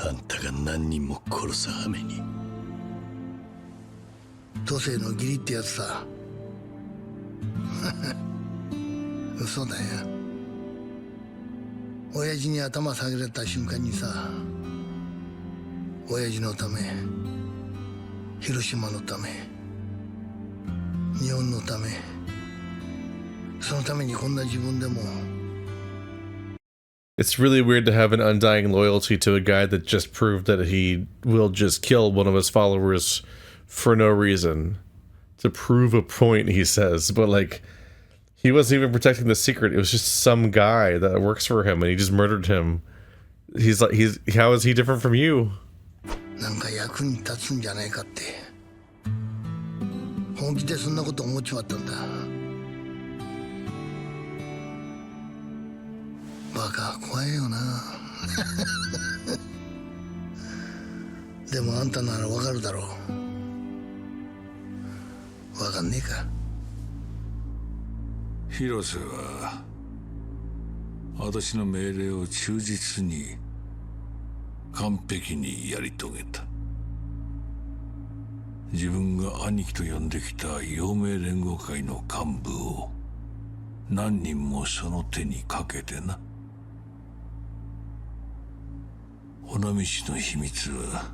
あんたが何人も殺す羽目に。都政の義理ってやつさ。嘘だよ。親父に頭下げられた瞬間にさ、親父のため、広島のため、日本のため、そのためにこんな自分でも。 It's really weird to have an undying loyalty to a guy that just proved that he will just kill one of his followers for no reason. To prove a point, he says. But, like, he wasn't even protecting the secret. It was just some guy that works for him, and he just murdered him. He's like, how is he different from you? なんか役に立つんじゃないかって。本気でそんなこと思っちまったんだ。バカ怖いよな。でもあんたならわかるだろう。わかんねえか。広瀬は私の命令を忠実に完璧にやり遂げた。自分が兄貴と呼んできた陽明連合会の幹部を何人もその手にかけてな。尾道の秘密は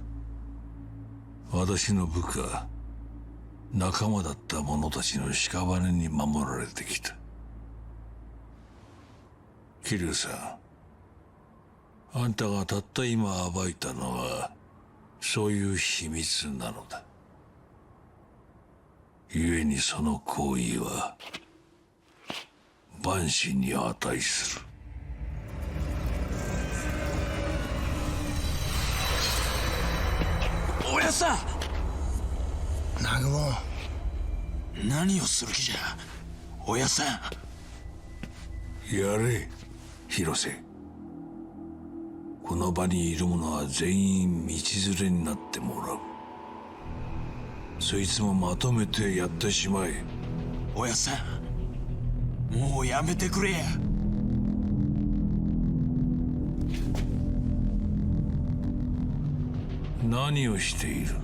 私の部下、仲間だった者たちの屍に守られてきた。桐生さん、あんたがたった今暴いたのはそういう秘密なのだ。故にその行為は万死に値する。やさん、南雲、何をする気じゃおやさん。やれ広瀬。この場にいる者は全員道連れになってもらう。そいつもまとめてやってしまえ。おやさん、もうやめてくれや。何をしている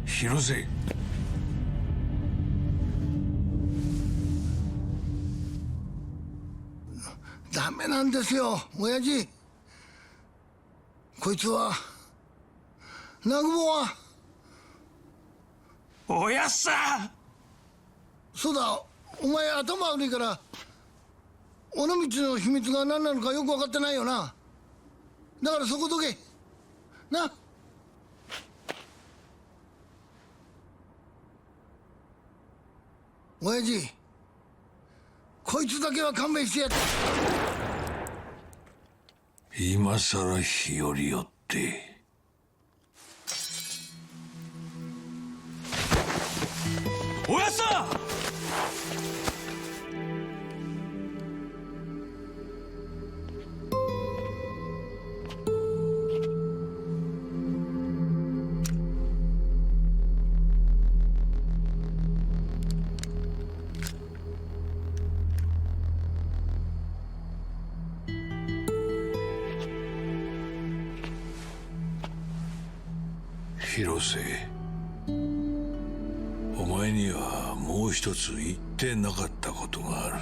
広瀬。ダメなんですよ親父。こいつは南雲は。おやさん、そうだ、お前頭悪いから尾道の秘密が何なのかよく分かってないよな。だからそこどけな。親父、こいつだけは勘弁してやって。今さら日和よって。おやさん。広瀬、お前にはもう一つ言ってなかったことがある。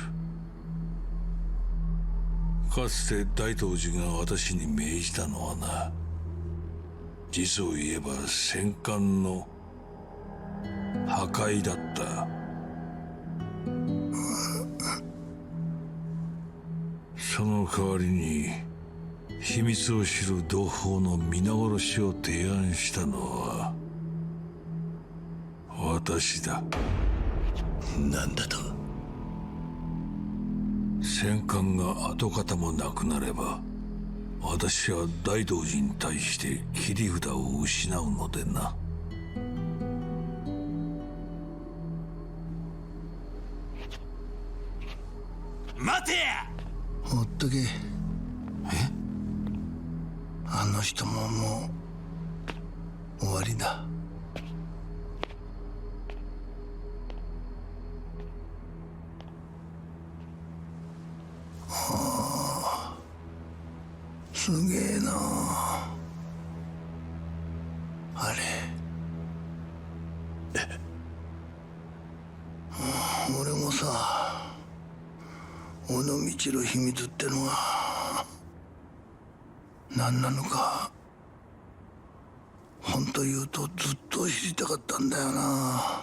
かつて大東寺が私に命じたのはな、実を言えば戦艦の破壊だった。その代わりに秘密を知る同胞の皆殺しを提案したのは私だ。なんだと。戦艦が跡形もなくなれば私は大東寺に対して切り札を失うのでな。待てや。ほっとけ。あの人ももう終わりだ。すげえなあれ。俺もさ、尾道の秘密ってのは何なのか本当言うとずっと知りたかったんだよな。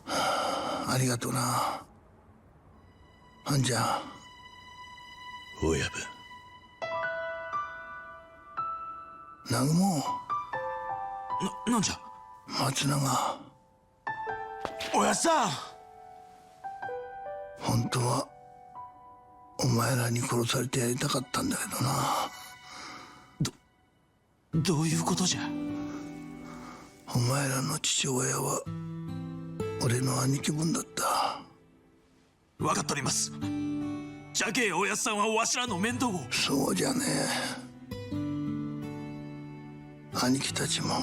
ありがとなあんちゃん。親分。南雲。なんじゃ。松永。おやさん。本当はお前らに殺されてやりたかったんだけどな。どういうことじゃ。お前らの父親は俺の兄貴分だった。分かっております。じゃけえおやっさんはわしらの面倒を。そうじゃねえ。兄貴たちも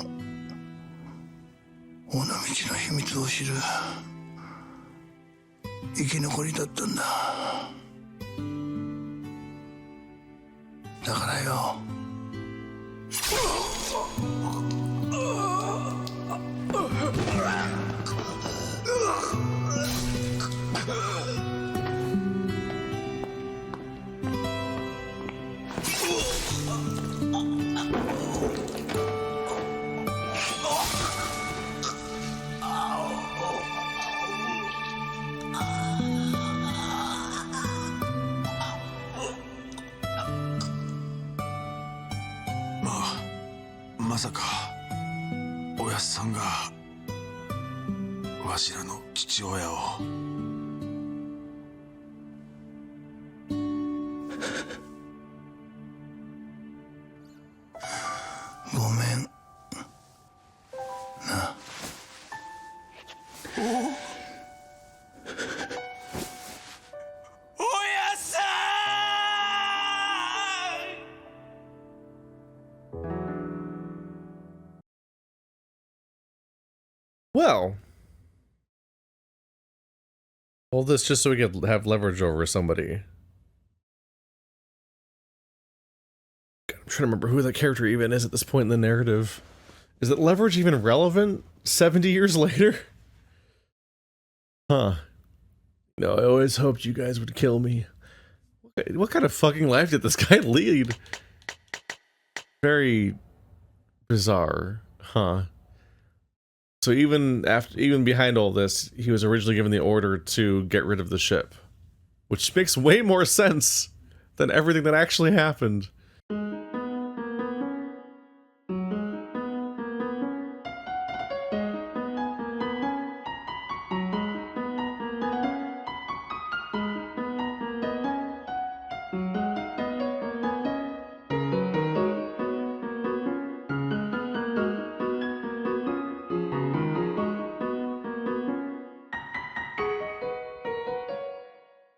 尾道の秘密を知る生き残りだったんだ。だからよ、まさかおやっさんがわしらの父親を。ごめん Well, all this just so we could have leverage over somebody. God, I'm trying to remember who that character even is at this point in the narrative. Is that leverage even relevant 70 years later? Huh. No, I always hoped you guys would kill me. What kind of fucking life did this guy lead? Very bizarre, huh? So even behind all this, he was originally given the order to get rid of the ship, which makes way more sense than everything that actually happened.